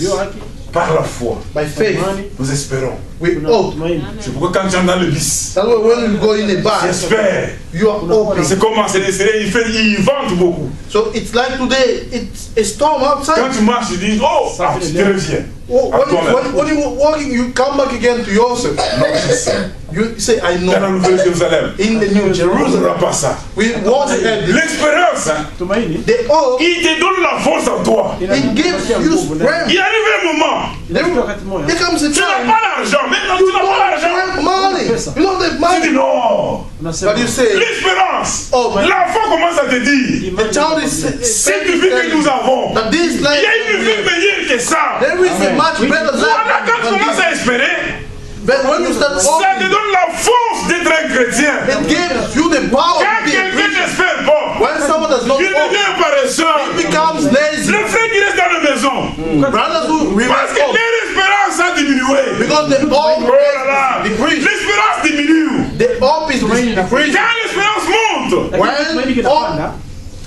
par la foi, by faith. nous espérons. We hope. C'est pourquoi quand tu es dans le bis, That's why when you go in a bar, j'espère. you are hoping. C'est comment c'est il vente beaucoup. So it's like today, it's a storm Quand outside. tu marches, tu dis, oh, ah, tu te reviens. Oh, À when, toi-même. when you're walking, you come back again to yourself. Non, je sais. You say, I Dans la know. Nouvelle Jérusalem, In the New on Jerusalem, n'aura pas ça. we won't have this. L'expérience, hein, The hope, il te donne la force en toi. it gives you strength. Il arrive un moment, There comes a tu n'as time pas l'argent. Maintenant, you tu n'as pas don't l'argent. have money. You don't have Tu dis money. non. But you say, L'espérance. Oh, mais- L'enfant commence à te dire, the child is cette vie que nous avons, that this il y a une vie life, meilleure que ça. there is a much better Voilà, quand tu life. commences à espérer, But when you start ça te walking, donne la force d'être un chrétien. it gives you the power Quand to be a quelqu'un Christian. n'espère pas, When someone does not il hope, devient paresseux. he becomes lazy. Le frère qui reste dans la maison, Brothers who remain parce que hope, leur espérance a diminué. because the hope Oh là là, is decreased. l'espérance diminue. The hope is decreased. Quand l'espérance monte, When hope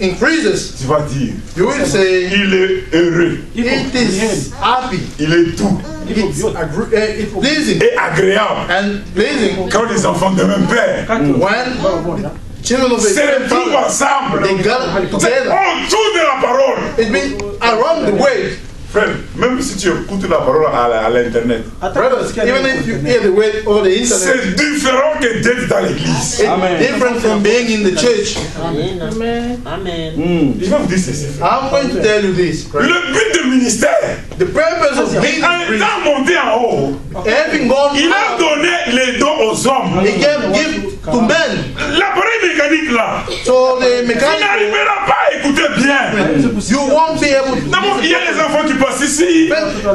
increases, tu vas dire, you will say, il est heureux, it is happy, il est doux it's pleasing et agréable. and pleasing Quand les enfants de même père when children of the se same retrouvent father, ensemble, they gather together. autour de la parole. It means around the way. Frère, même si tu écoutes la parole à l'internet, Brothers, even if you hear the word over the internet, c'est différent que d'être dans l'église. it's different from being in the church. Je vais vous dire ceci. I'm going to tell you this. Le but du ministère, The purpose of being en étant monté en haut, having gone il a out, donné les dons aux hommes. he gave gift to men. L'appareil mécanique là, So the tu mechanic, n'arriveras pas à écouter bien. you won't be able to. D'abord, il y a les enfants qui passent ici,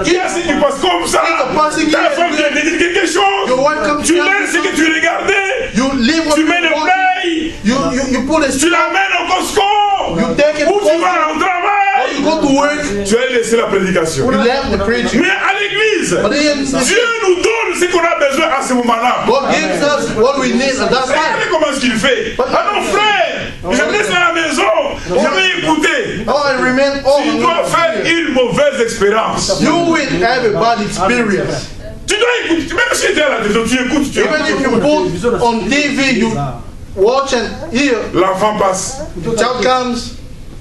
il y a ceux qui passent comme ça. Ta femme vient de dire quelque chose, Your wife comes tu to laisses ce que tu regardais, you leave what tu you mets le want. play, You put a tu l'amènes au Costco, You take it ou tu home, vas au or travail. you go to work, Tu as laissé la prédication. you left the preaching. Mais à l'église, But then Dieu nous donne ce qu'on a besoin à ce moment-là. God gives us what we need at that Regardez time. comment est-ce qu'il fait. Ah non, frère, je reste à la maison, je vais écouter. Oh, I remain Tu dois home. faire une mauvaise expérience. You will have a bad experience. Tu dois écouter, même si tu es à la télévision, tu écoutes, tu Even if you écoutes. put on TV, you watch and hear. L'enfant passe, The child comes,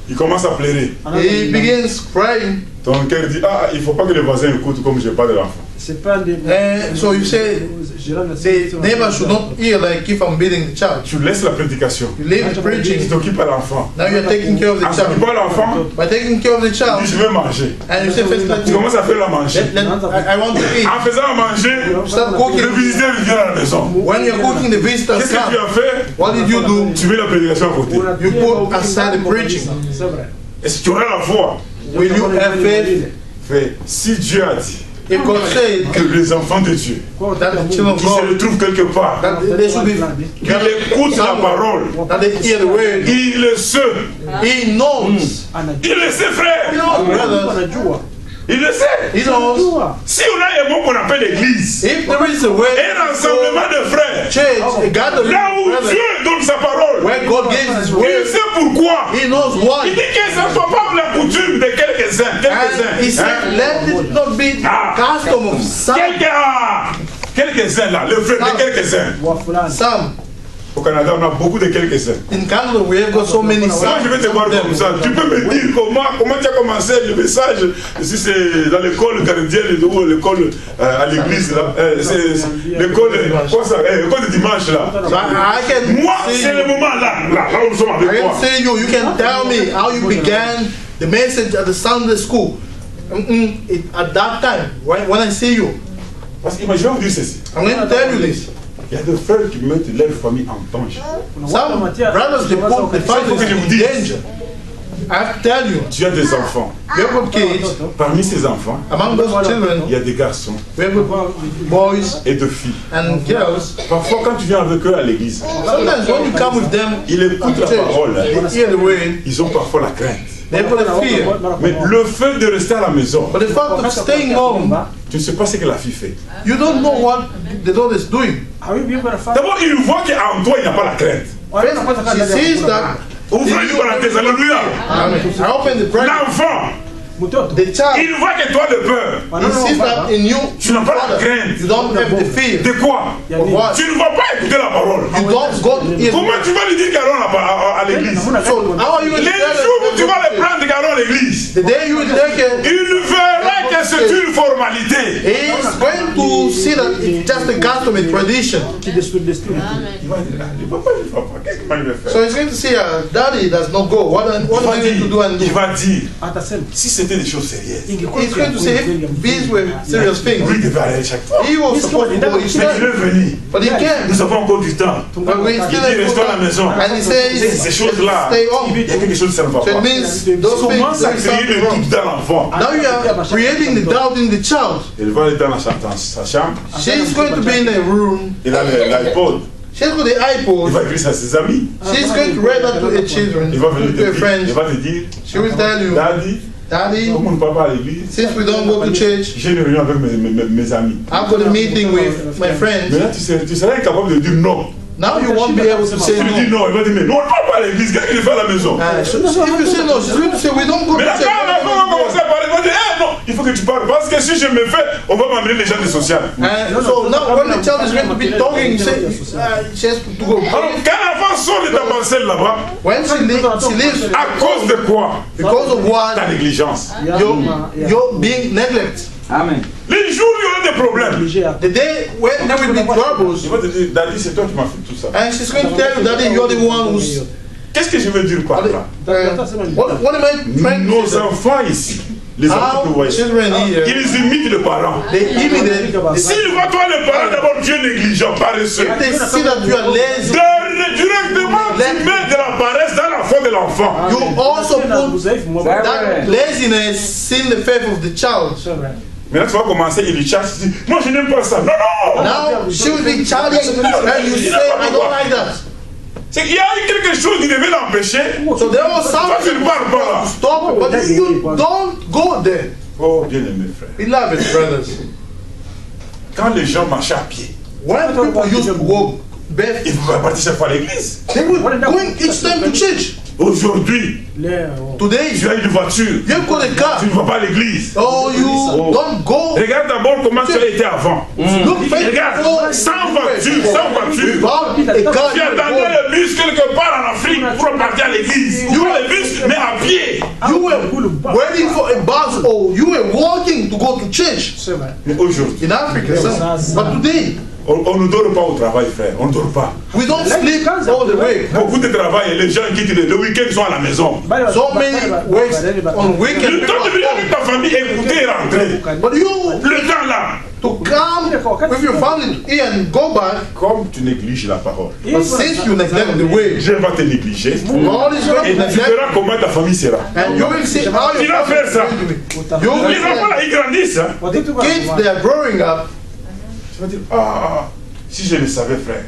il commence à pleurer. he begins crying. Ton cœur dit, ah, il ne faut pas que les voisins écoutent comme je parle de l'enfant. And so you say the neighbor should not hear like if I'm beating the child. Tu laisses la prédication. You leave the Tu preaching. t'occupes à l'enfant. Now you're taking care of the En s'occupant child. à l'enfant, By taking care of the tu child, dis, je vais manger. and you say first Tu commences à faire la manger. I want to eat. En faisant à manger, Start le cooking. visiteur vient à la maison. When you're cooking, the visitors Qu'est-ce que tu come. as fait? What did you do? Tu mets la prédication à côté. You put aside the preaching. Est-ce que tu auras la foi? Will you have faith? Frère, si Dieu a dit If God said que les enfants de Dieu that the children of qui se God, retrouvent quelque part, that they should be, qu'ils écoutent la parole, that they hear the word, il le sait. he knows. Il le sait, frère. He knows, brothers. Il le sait. He knows. Si on a un mot qu'on appelle l'église, If there is a way, un rassemblement de frères, church, a gathering, là où brothers, Dieu donne sa parole, where God gives His il word, sait pourquoi. He knows Il why. dit que ça ne soit pas la coutume de quelques-uns. And He said, let it not be the custom of some. Quelques-uns là, le frère de quelques-uns. Some. Au Canada, on a beaucoup de quelques-uns. In Canada, we have got so many Moi, signs. je vais te voir comme ça. Tu peux me dire comment tu as commencé le message, si c'est dans l'école canadienne ou l'école à l'église, là. L'école de dimanche, là. Moi, c'est le moment là où nous sommes avec I toi. can say you can tell me how you began the message at the Sunday school. At that time, when I see you, Parce que je vais vous dire ceci. I'm going to tell you this. Il y a des frères qui mettent leur famille en danger. Some brothers, they put the family in danger. I have to tell you, Tu as des enfants. we have got kids. Parmi ces enfants, Among those children, il y a des garçons we have got boys et des filles. and girls. Parfois, quand tu viens avec eux à l'église, Sometimes when you come with them, ils écoutent la parole. they hear the word, Ils ont parfois la crainte. they have got a fear. Mais le fait de rester à la maison, But the fact of staying home, tu ne sais pas ce que la fille fait. you don't know what the daughter is doing. D'abord, il voit qu'en toi, il n'y a pas la crainte. She sees that. Ouvrez une parenthèse, alléluia. I open the bracket. L'enfant, The child, il voit que toi de peur. he sees that in you, Tu n'as pas la crainte. you don't have the fear De quoi? of what? Tu ne vas pas écouter la parole. You don't go to hear. Comment tu vas lui dire qu'allons à l'église? So how are you going to Les jours où tu vas les prendre qu'allons à l'église, The day you take it, il verra que c'est une formalité. he's going to see that it's just a custom, a tradition. Il va pas. Qu'est-ce qu'il va faire? So he's going to see, Daddy does not go. What am I going to do and Il do? va dire, si c'était des choses sérieuses, He's going to say, if these were serious things, lui devait aller chaque fois. he was supposed to go each Mais il time, est venu. but he can't. Nous avons encore du temps. But we still Il dit, restons à la maison. and he says, Ces choses-là, stay home. il y a quelque chose qui ne va So it pas. means those things, Commence à there's créer something le wrong. doute dans l'enfant. Now you are creating the doubt in the child. Il va aller dans sa chambre. She's going to be in a room. Il a l'iPod. She's got the Il iPod. va écrire ça à ses amis. She's going to read that to her children, Il va venir to her te dire, friends. il va te dire, She will tell you, Daddy, Daddy, comme on ne va pas à l'église, since we don't go to church, j'ai une réunion avec mes amis. I've got a meeting with my friends. Mais là, tu seras incapable de dire non. Now you won't be able to say Tu lui dis no. non, il va dire, mais non, on ne va pas à l'église, qu'est-ce qu'il fait à la maison? So if you say no, she's going to say we don't go to Mais là, church. quand la femme va commencer à parler, il va dire, eh non, il faut que tu parles, parce que si je me fais, on va m'amener les gens du social. So now when the child is going to be talking, she has to go. Alors, quand l'enfant sort de ta pensée là-bas, When she leaves, à cause de quoi? because of what? Ta négligence. You're being neglected. Amen. Les jours où il y aura des problèmes, The day when there will be troubles, il va te dire, Daddy, c'est toi qui m'as fait tout ça. and she's going to tell you, Daddy, you're the one who's. Qu'est-ce que je veux dire par là? What am I trying to Nos say? enfants ici, les enfants que vous Our voyez, children here, ils imitent les parents. they imitate. S'ils voient toi les parents, d'abord tu es négligent, paresseux. They see that you are lazy. Directement, tu mets de la paresse dans la foi de l'enfant. You also put that laziness in the faith of the child. Maintenant, tu vas commencer, il lui chasse, il dit, moi je n'aime pas ça. Non, non! Now she will be challenged, and you say, I don't like that. C'est qu'il y a eu quelque chose qui devait l'empêcher. So there was Toi, tu something ne parles pas là. to stop, but you don't go there. Oh, bien aimé frère. Beloved brothers, Quand les gens marchaient à pied, when people used to walk barefoot, ils pouvaient partir chaque fois à l'église. they were going each time to church. Aujourd'hui, Today, tu as une voiture, you've got a car. tu ne vas pas à l'église. Oh, you don't go. Regarde d'abord comment tu as été avant. Look Regarde, sans voiture, sans voiture. without a car. Tu attendais le bus quelque part en Afrique pour partir à l'église. Tu vois le bus, mais à pied. You were waiting for a bus, or you were walking to go to church Mais aujourd'hui, in Africa. So, but today, on ne dort pas au travail, frère. On ne dort pas. we don't sleep all the way. Beaucoup de travail et les gens quittent le week-end, ils sont à la maison. So many ways on weekend. Le temps de venir avec ta famille, écouter et rentrer. But you, Le temps là. to come with your family here and go back, Comme tu négliges la parole, but since you neglect the way, Dieu va te négliger. God is going Et to tu neglect, verras comment ta famille sera. and you will see how Tu your vas family faire ça. is going to be. You Les will see enfants là, ils grandissent. Hein. kids, they are growing up. Tu vas dire, ah, si je le savais, frère.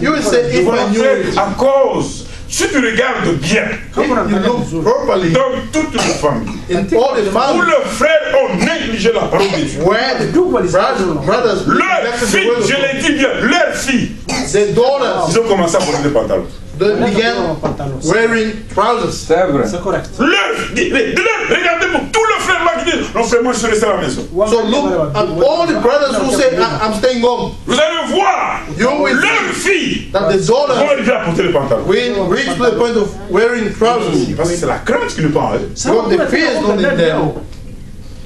You will say, if Voilà, I knew frère, it, à cause, si tu regardes bien, if you look properly dans toute la famille, in all the où families le frère ont négligé la parole de Dieu. where the brothers Leur neglected the fille, word of je God, l'ai dit bien, leur fille, the daughters, ils ont commencé à porter des pantalons. they began wearing trousers. C'est vrai. C'est correct. Regardez pour tous les frères là qui disent non, frère, moi je suis resté à la maison. So look at all the brothers who say, I'm staying home. Vous allez voir You will leur fille that the vont daughters arriver à porter les pantalons. will reach to the point of wearing trousers. Parce que c'est la crainte qui nous prend. Because the fear is not in them.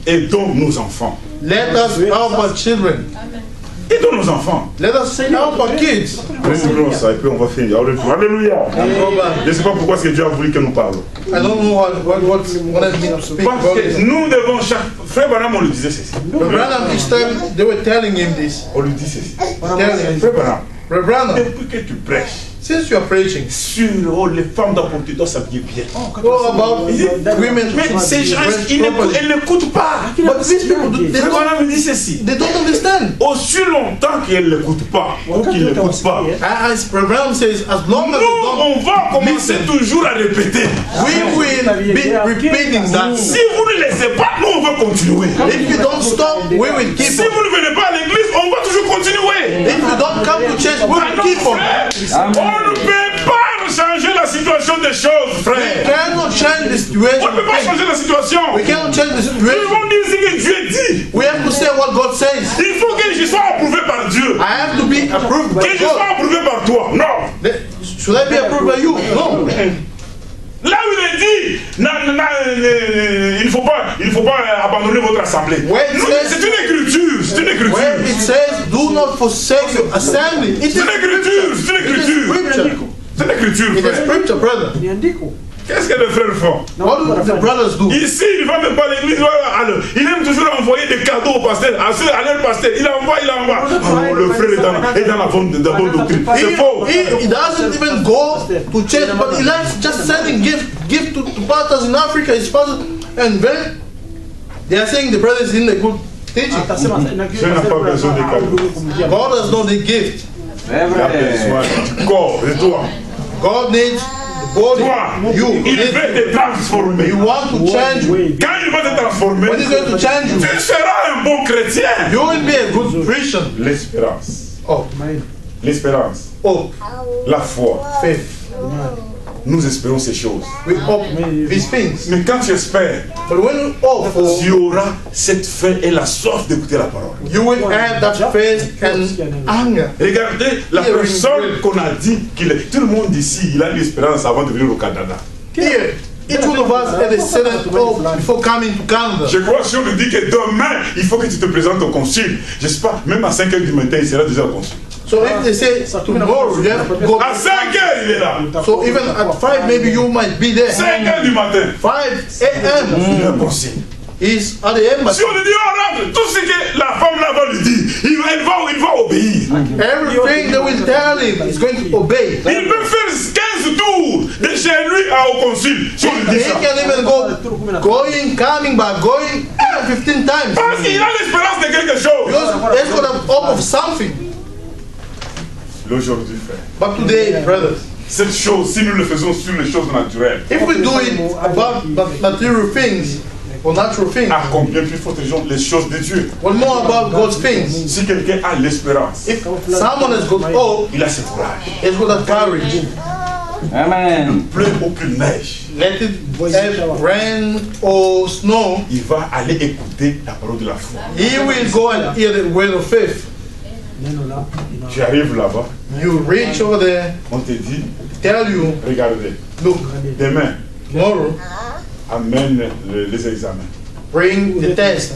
Aidons nos enfants. Let us help our children. Aidons nos enfants. Let us help our kids. Prenons ça et puis on va finir. Alléluia. Je ne sais pas pourquoi est-ce que Dieu a voulu que nous parlons. I don't know what wanted me to speak Parce about que this. nous devons chaque... Frère Branham, on lui disait ceci. But Branham, each time they were telling him this. On lui dit ceci. Telling him, Frère Branham, Brother Branham, depuis que tu prêches since you are preaching, sur les femmes d'apporter, doivent s'habiller bien. go about women. Mais ces gens, elles n'écoutent pas. But these people, they Frère Branham me dit ceci. don't understand. Aussi longtemps qu'elles n'écoutent pas, ou qu'ils n'écoutent pas, As Brother Branham says, as long as nous, they don't, on va commencer toujours à répéter. we will be repeating that. Si vous ne laissez pas, nous, on va continuer. If you don't stop, we will keep Si on. vous ne venez pas à l'église, on va toujours continuer. If you don't come to church, we will keep on. On ne peut pas changer la situation des choses, We frère. cannot change the On situation. ne peut pas changer la situation. We cannot change the Ils situation. vont dire ce que Dieu dit. We have to say what God says. Il faut que je sois approuvé par Dieu. I have to be approved by Que je sois God. approuvé par toi. Non. Should I be approved by you? No. Là où il est dit, il ne faut pas abandonner votre assemblée. When Non, it c'est says, une écriture. C'est une écriture. when it says, do not forsake your assembly, it is C'est une écriture. C'est une It is écriture. scripture. C'est une écriture, It is frère. scripture, brother. Qu'est-ce que les frères font? What do the brothers do? Ici, il ne va même pas à l'église. Il aime toujours envoyer des cadeaux au pasteur. À leur pasteur. Il envoie. Oh, le frère est dans la bonne doctrine. C'est faux. He doesn't even go to church, but he likes just sending gift to pastors in Africa. His pastors, and then they are saying the brother is in the good teaching. Je n'ai pas besoin de cadeaux. God does not need gift. C'est Il a vrai. besoin du corps de toi. God needs the body. Toi, You. il veut te transformer. You want to change. Quand il va te transformer, When he's going to change you, tu seras un bon chrétien. you will be a good Christian. L'espérance. Oh, L'espérance. hope, La foi. faith. Nous espérons ces choses. We hope these things. Mais quand tu espères, But when you hope for, tu auras cette faim et la soif d'écouter la parole. you will have that faith and anger. Regardez la personne qu'on a dit qu'il est. Tout le monde ici, il a l'espérance avant de venir au Canada. Here, each one of us had a certain hope before coming to Canada. Je crois si on lui dit que demain, il faut que tu te présentes au concile. Je sais pas, même à 5 h du matin, il sera déjà au concile. So if they say tomorrow you have to go, À 5 h, il est là. so even at 5 maybe you might be there. 5 h du matin. 5 a.m. Il est au concile. is at the embassy. Si on lui dit, oh, rentre, tout ce que la femme là va lui dire, il va obéir. Everything they will tell him is going to obey. Il peut faire 15 tours de chez lui au concile. Si on lui He dit ça. can even go going, coming back, going even 15 times. Parce qu'il a l'espérance de quelque chose. Because he's got a hope of something. L'aujourd'hui, frère, But today, brothers, cette chose, si nous le faisons sur les choses naturelles, if we do it about material things or natural things, à combien plus protégeons les choses de Dieu. what more about God's things? Si quelqu'un a l'espérance, If someone has got hope, il a ce courage. he's got that courage. Amen. Pleut ou qu'il neige, Let it have rain or snow, il va aller écouter la parole de la foi. he will go and hear the word of faith. Tu arrives là-bas, You reach over there, on te dit, tell you, regardez, look, demain, tomorrow, amène les examens. bring the test.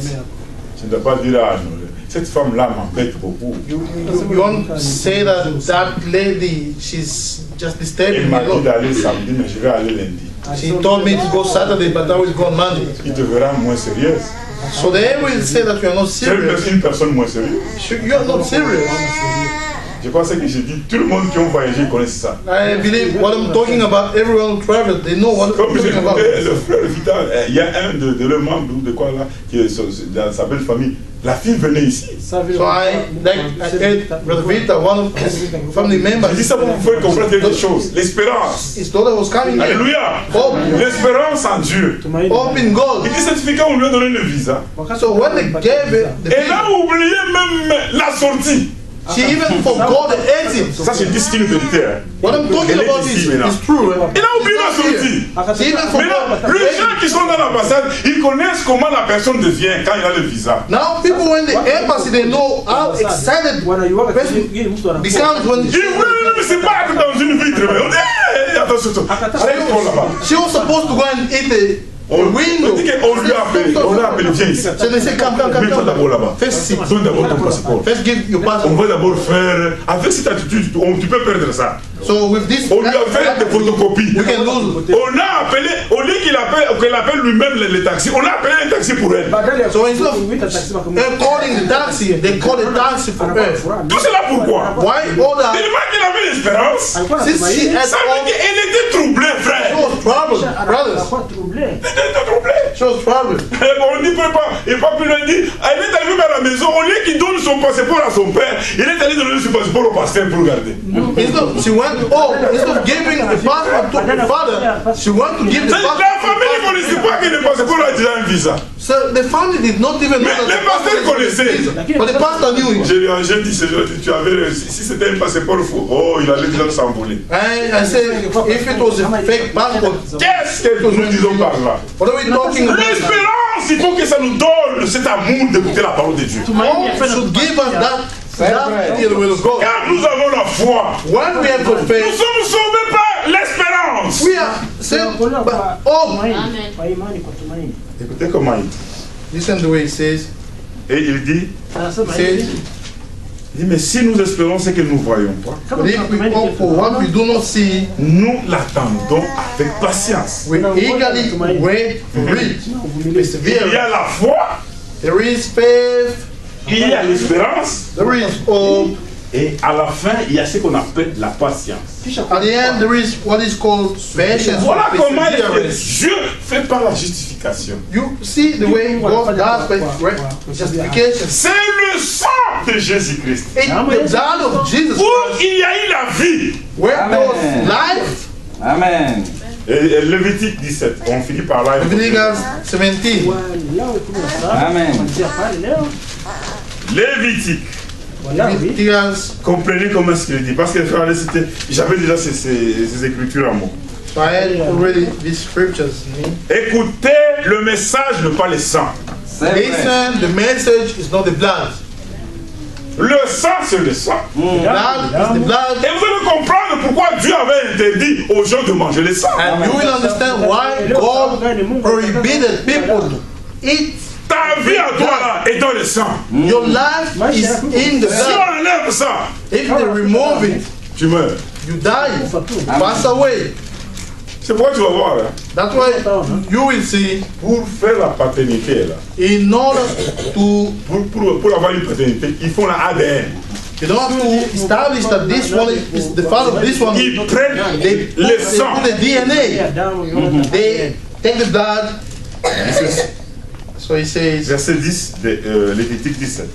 Tu ne dois pas dire, ah non, cette femme-là m'embête beaucoup. You won't say that lady, she's just disturbing Elle me m'a a dit lot. d'aller samedi, mais je vais aller lundi. She told me to go Saturday, but I will go on Monday. Il te verra moins sérieuse. So they will say that you are not C'est serious. une personne moins sérieuse. You are not serious. Je crois que ce que j'ai dit, tout le monde qui a voyagé connaît ça. I believe what I'm talking about, everyone who traveled, they know what I'm Comme j'ai talking about. écouté le frère Vital, il y a un de leurs membres de quoi là, qui est dans sa belle famille. La fille venait ici. So I heard Brother Vita, one of his family Je dis members, ça pour vous faire comprendre quelque chose. L'espérance. his daughter was coming here. Alléluia. Hope, L'espérance en Dieu. hope in God. Il dit certificat, on lui a donné le visa. So when they gave it, the Et là, oubliez même la sortie. She even forgot the exit. Ça, c'est dit une vérité. Hein. What I'm talking about is true. Il a oublié la sortie. She even Maintenant, forgot. les gens qui sont dans l'ambassade, ils connaissent comment la personne devient quand il a le visa. Now people in the embassy, they know how excited person becomes when Il voulait se battre dans une vitre. On dit, hey, attention, allez, on là-bas. she was supposed to go and eat the window. On dit qu'on lui a appelé, on l'a appelé, viens ici. So they say, come. Mais va d'abord là-bas. First sit. Donne d'abord ton passeport. First give your On passport. va d'abord faire, avec cette attitude, tu peux perdre ça. So with this, On lui a fait des photocopies. you can lose. On a appelé, au lieu qu'elle appelle lui-même les taxis, on a appelé un taxi pour elle. So instead of calling the taxi, they call a taxi for her. Tout cela pourquoi? Why all that? Tellement qu'elle avait l'espérance. Since she had Ça veut all, dire qu'elle était troublée, she frère. was troubled, brothers. Elle était troublée. She was troubled. Et bon, on dit pas, et pas plus loin dit, elle est arrivée à la maison, au lieu qu'il donne son passeport à son père, il est allé donner son passeport au pasteur pour regarder. She went, instead of giving the passport to the father, she went to give the La famille ne passport. connaissait pas que le passeport a déjà un visa. So the family did not even know Mais that le the pasteur passport connaissait. is visa. But the pastor knew it. J'ai dit, tu avais, si c'était un passeport faux, oh, il allait déjà s'envoler. I said, if it was a fake passport, Qu'est-ce que nous disons par là? what are we talking about? L'espérance, il faut que ça nous donne cet amour d'écouter la parole de Dieu. God should give us that in the will of God. Car nous avons la foi. When we have the Nous faith, sommes sauvés par l'espérance. we are saved by hope. Écoutez comment il dit. Listen the way it says. Et il dit, Says, mais si nous espérons ce que nous ne voyons pas, but if we hope for what we do not see, nous l'attendons avec patience. we eagerly wait for it. Il y Perseverance. a la foi, There is faith, il y a l'espérance, there is hope. et à la fin, il y a ce qu'on appelle la patience. At the end, there is what is called patience or Voilà comment perseverance. Dieu fait par la justification. You see the way God does by justification. C'est le sang de Jésus-Christ. It's the blood of Jesus Où Christ. il y a eu la vie. Where Amen. there was life, Amen. Et Lévitique 17, on finit par là. Leviticus 17. Amen. Lévitique. Leviticus, Comprenez comment est-ce qu'il dit. Parce que j'avais déjà ces écritures en moi. so I had already these scriptures in me. Écoutez le message, ne pas le sang. C'est vrai. Listen, the message is not the blood. Le sang, c'est le sang. The blood is the blood. Et vous allez comprendre pourquoi Dieu avait interdit aux gens de manger le sang. And you will understand why God prohibited people to eat. Ta vie à toi là est dans le sang. Your life is in the Si blood. on enlève ça, If they remove it, tu meurs. you die, you pass away. C'est pourquoi tu vas voir. Hein. That's why you will see, Pour faire la paternité, là, in order to, pour avoir une paternité, il faut la ADN. you don't have to establish that this one is the father of this one. Ils prennent They put, le they sang. put the DNA. They take the blood. So he says, Verset 10 de Lévitique 17.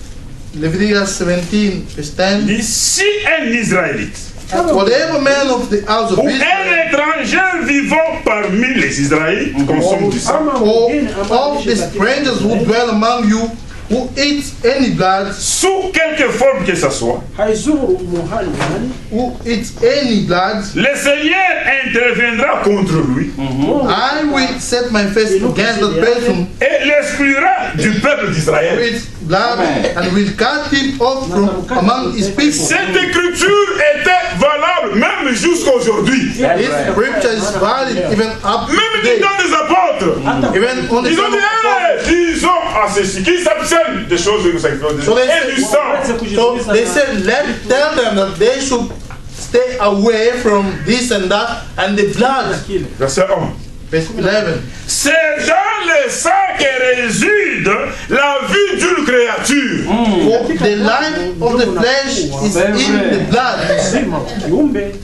Leviticus 17, verse 10. Il dit, si un Israélite Whatever man of the house of ou Israel, un étranger vivant parmi les Israélites consomme du sang, or of the strangers who dwell among you, who eats any blood, sous quelque forme que ce soit, who eats any blood, le Seigneur interviendra contre lui I will set my face against that person et l'exclura du peuple who d'Israël. eats blood and will cut him off from among his people. Cette écriture était valable même jusqu'à aujourd'hui. This scripture is valid even up to Même du today. temps des apôtres, Even on the ils ont time dit, of Paul. disons à ceux qui s'abstiennent des choses de sacrifice So they et du sang. So they said, tell them that they should stay away from this and that and the blood. Verset 1. Verse 11. C'est dans le sang que réside la vie d'une créature. For the life of the flesh is in the blood.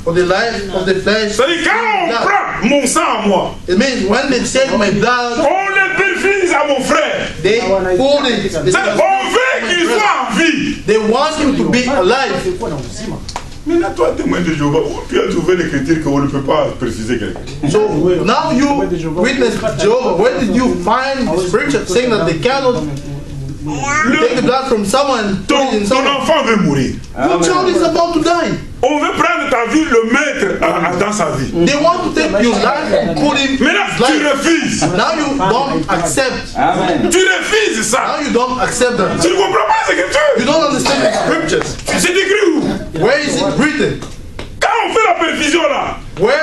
For the life of the flesh. C'est-à-dire quand on prend mon sang à moi, It means when they take my blood, on le perfuse à mon frère. they put it. On veut qu'il soit en vie. They want him to be alive. Maintenant, toi, témoin de Jéhovah, où tu as trouvé l'écriture qu'on ne peut pas perfuser quelqu'un? So now you witness Jehovah. Where did you find the scripture saying that they cannot take the blood from someone, put it in ton someone. enfant veut mourir. Your child is about to die. On veut prendre ta vie, le mettre dans sa vie. They want to take your life and put him in Maintenant, his tu life. refuses. Now you don't accept. Amen. Tu refuses ça. Now you don't accept that. Tu ne comprends pas ce que tu You don't understand the scriptures. C'est écrit où? Where is it written? Quand on fait la perfusion là, Where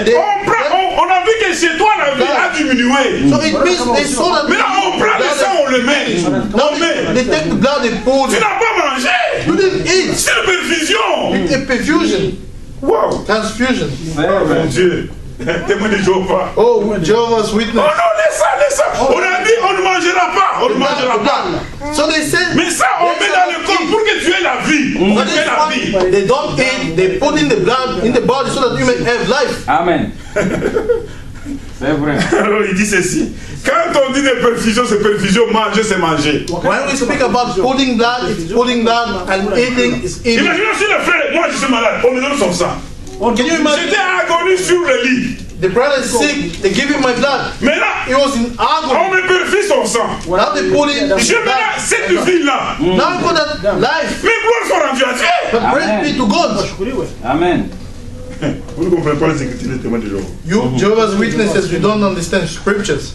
they, on a vu que chez toi la vie a diminué. so it means they saw that. Maintenant on prend le sang, on le met. Now On met. they take the blood and pour Tu it. n'as pas mangé. You didn't eat. C'est une perfusion. It's a perfusion. Wow. Transfusion. Mon Dieu. Témoin de Jéhovah. Oh, Jehovah's Oh Witness. non, laisse ça. On a dit on ne mangera pas. On ne mangera pas. So they said, Mais ça, on met dans le corps pour que tu aies la vie. Pour but que tu aies this la vie. one, they don't eat, they put in the blood in the body so that you may have life. Amen. C'est vrai. Alors il dit ceci. Quand on dit de perfusion, c'est perfusion, manger, c'est manger. When we speak about putting blood, it's putting blood, and eating is eating. Imaginez si le frère, moi je suis malade, on me donne son sang. Can you imagine? J'étais agonie sur le lit. The brother is sick, they give him my blood. Mais là, He was in on agony. me perfie son sang. Now they put in Je me blood. dis, cette vie-là. Now you got that life. Mais gloire soit rendue à Dieu. But praise be to God. Amen. Vous ne comprenez pas les écritures des témoins de Jéhovah. You Jehovah's Witnesses, you don't understand scriptures.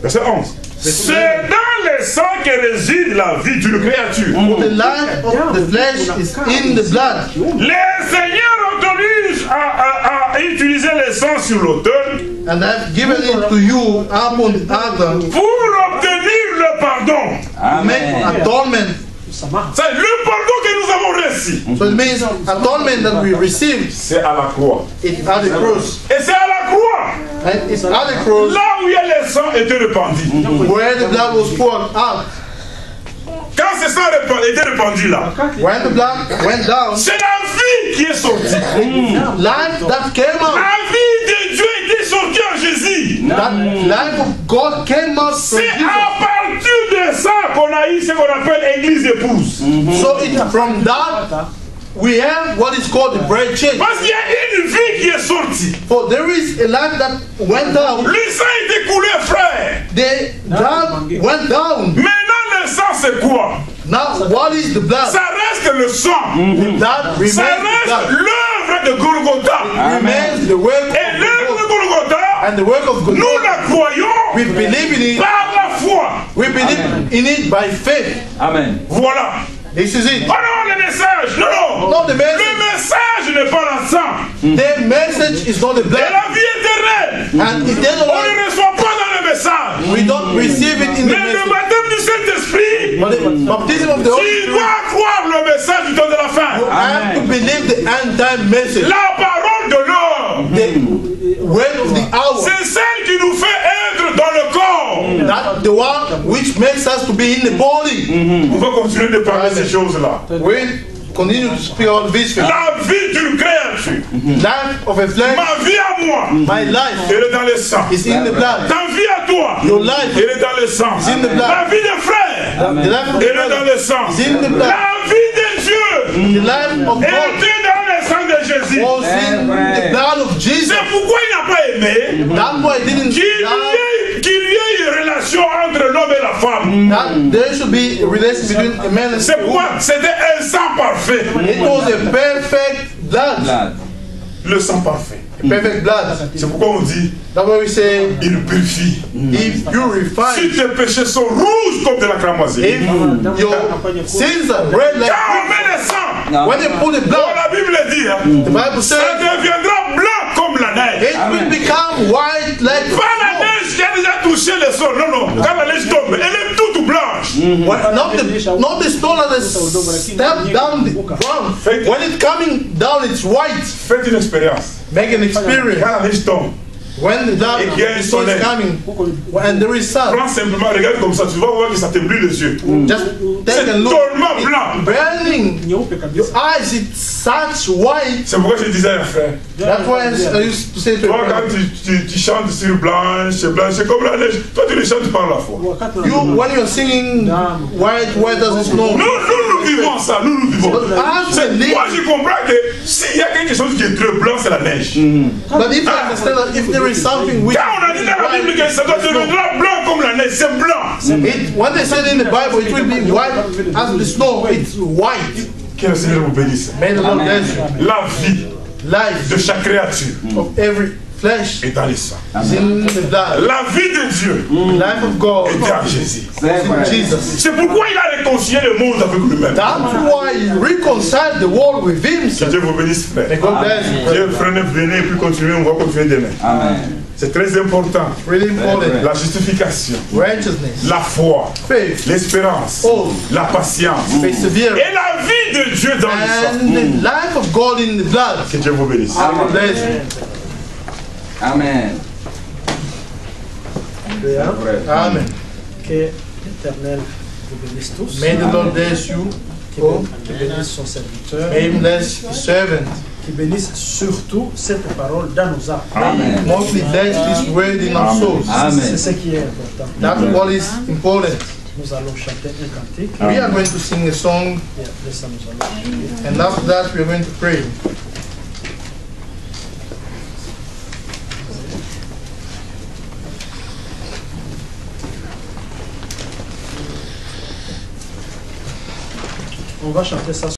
Verset 11. C'est dans le sang que réside la vie d'une créature. The life of the flesh is in the blood. Les seigneurs autorisent à utiliser le sang sur l'autel And I've given it to you upon Adam pour obtenir le pardon. to make Amen. atonement. C'est le pardon que nous avons reçu. So it means atonement that we receive C'est à la croix. it at the cross. Et c'est à la croix, And it's at the cross là où il y a le sang était répandu. where the blood was poured out. Quand ce sang était répandu là, When the blood went down, c'est la vie qui est sortie. life that came out, La vie de Dieu était sortie en Jésus. that life of God came out from C'est Jesus. à partir de ça qu'on a eu ce qu'on appelle Église épouse. So it's from that we have what is called the bride church. Parce qu'il y a une vie qui est sortie. For there is a life that went down. Le sang est écoulé, frère. The blood went down. Maintenant, le sang, c'est quoi? Now, what is the blood? Ça reste le sang. The blood remains Ça the reste blood. l'œuvre de Golgotha. Remains the work Et of l'œuvre God. de Golgotha, And the work of God. nous la croyons We believe in it. par la foi. We believe in it by faith. Amen. Voilà. This is it. Oh non, le message. Non, non. Not the Le message. message n'est pas le sang. The message is not the Et blood. la vie éternelle, And it doesn't on want, ne reçoit pas dans le message. we don't receive it in the Mais le message. baptême du Saint-Esprit, But the baptism of the Holy tu Spirit, dois croire le message du temps de la you fin. have to believe the end time message. La parole de l'homme, The word of the hour. c'est celle qui nous fait être dans le corps. That the one which makes us to be in the body. On va continuer de parler de ces choses-là. We continue to speak on this thing. La vie d'une créature, Life of a flesh, ma vie à moi, my life elle est dans le sang. is in the blood. Ta vie à toi, Your life, elle est dans le sang. in the blood. La vie des frères, the life of the elle est dans brother, le sang. is in the blood. La vie de Dieu, The life of elle God était dans le sang de Jésus. was in the blood of Jesus. C'est pourquoi il n'a pas aimé That's why it didn't qu'il y ait une relation entre l'homme et la femme. that there should be a relation between a man and C'est a pourquoi woman. c'était un sang parfait. It was a perfect blood. Blood. Le sang parfait. A perfect blood. C'est pourquoi on dit That's why we say, il purifie. if you Si refine, tes péchés sont rouges comme de la cramoisie, if your sins are red like quand on met le sang, when you put the oh, blood, la Bible dit, hein, the Bible ça says deviendra blanc comme la neige. it will become white like Pas la snow. neige qui a déjà touché le sol. Non, non. Quand la neige tombe, elle est toute blanche. Not the stone that has stepped down the ground. When it's coming down, it's white. Faites une expérience. Make an experience. Quand la neige tombe, When the dark, the sun is coming, and there is sun, prends simplement, regarde comme ça, tu vas voir que ça te brûle les yeux. just take a C'est look. totalement blanc. Burning your eyes, it's such white. C'est pourquoi je disais à un frère, That's why I used to say to toi quand you, tu chantes sur blanche, c'est comme la neige, toi tu le chantes par la foi. when you're singing white as the snow. Nous vivons ça, nous vivons. Absolutely. Moi je comprends que s'il y a quelque chose qui est très blanc, c'est la neige. But if you understand that if there is something which Quand on a dit dans la Bible que ça doit devenir blanc comme la neige, mais c'est blanc. When they say it in the Bible, it will be white as the snow. It's white. Que le Seigneur vous bénisse. May the Lord bless you. La vie Life de chaque créature of every flesh est dans les sangs. is in the blood. La vie de Dieu The life of God était en Jésus. C'est is in vrai. Jesus. C'est pourquoi il a réconcilié le monde avec lui-même. That's why he reconciled the world with Que himself. Dieu vous bénisse, frère. May God bless you. Dieu, frère, venez et puis continuer, on va continuer demain. Amen. C'est très important. Really important. La justification, Righteousness, la foi, faith, l'espérance, hope, la patience perseverance, et la vie de Dieu dans le sang. and the life of God in the blood. Que Dieu vous bénisse. May God bless you. Amen. C'est vrai. Amen. Que l'Éternel vous bénisse tous. May the Lord bless you. Qui bénisse son serviteur. May He bless His servant. Qui bénisse surtout cette parole dans nos âmes. Amen. Mostly bless this word in our souls. Amen. C'est ce qui est important. That's what is important. Nous allons chanter un cantique We are going to sing a song, et après ça nous allons prier. and after that we are going to pray. On va chanter ça.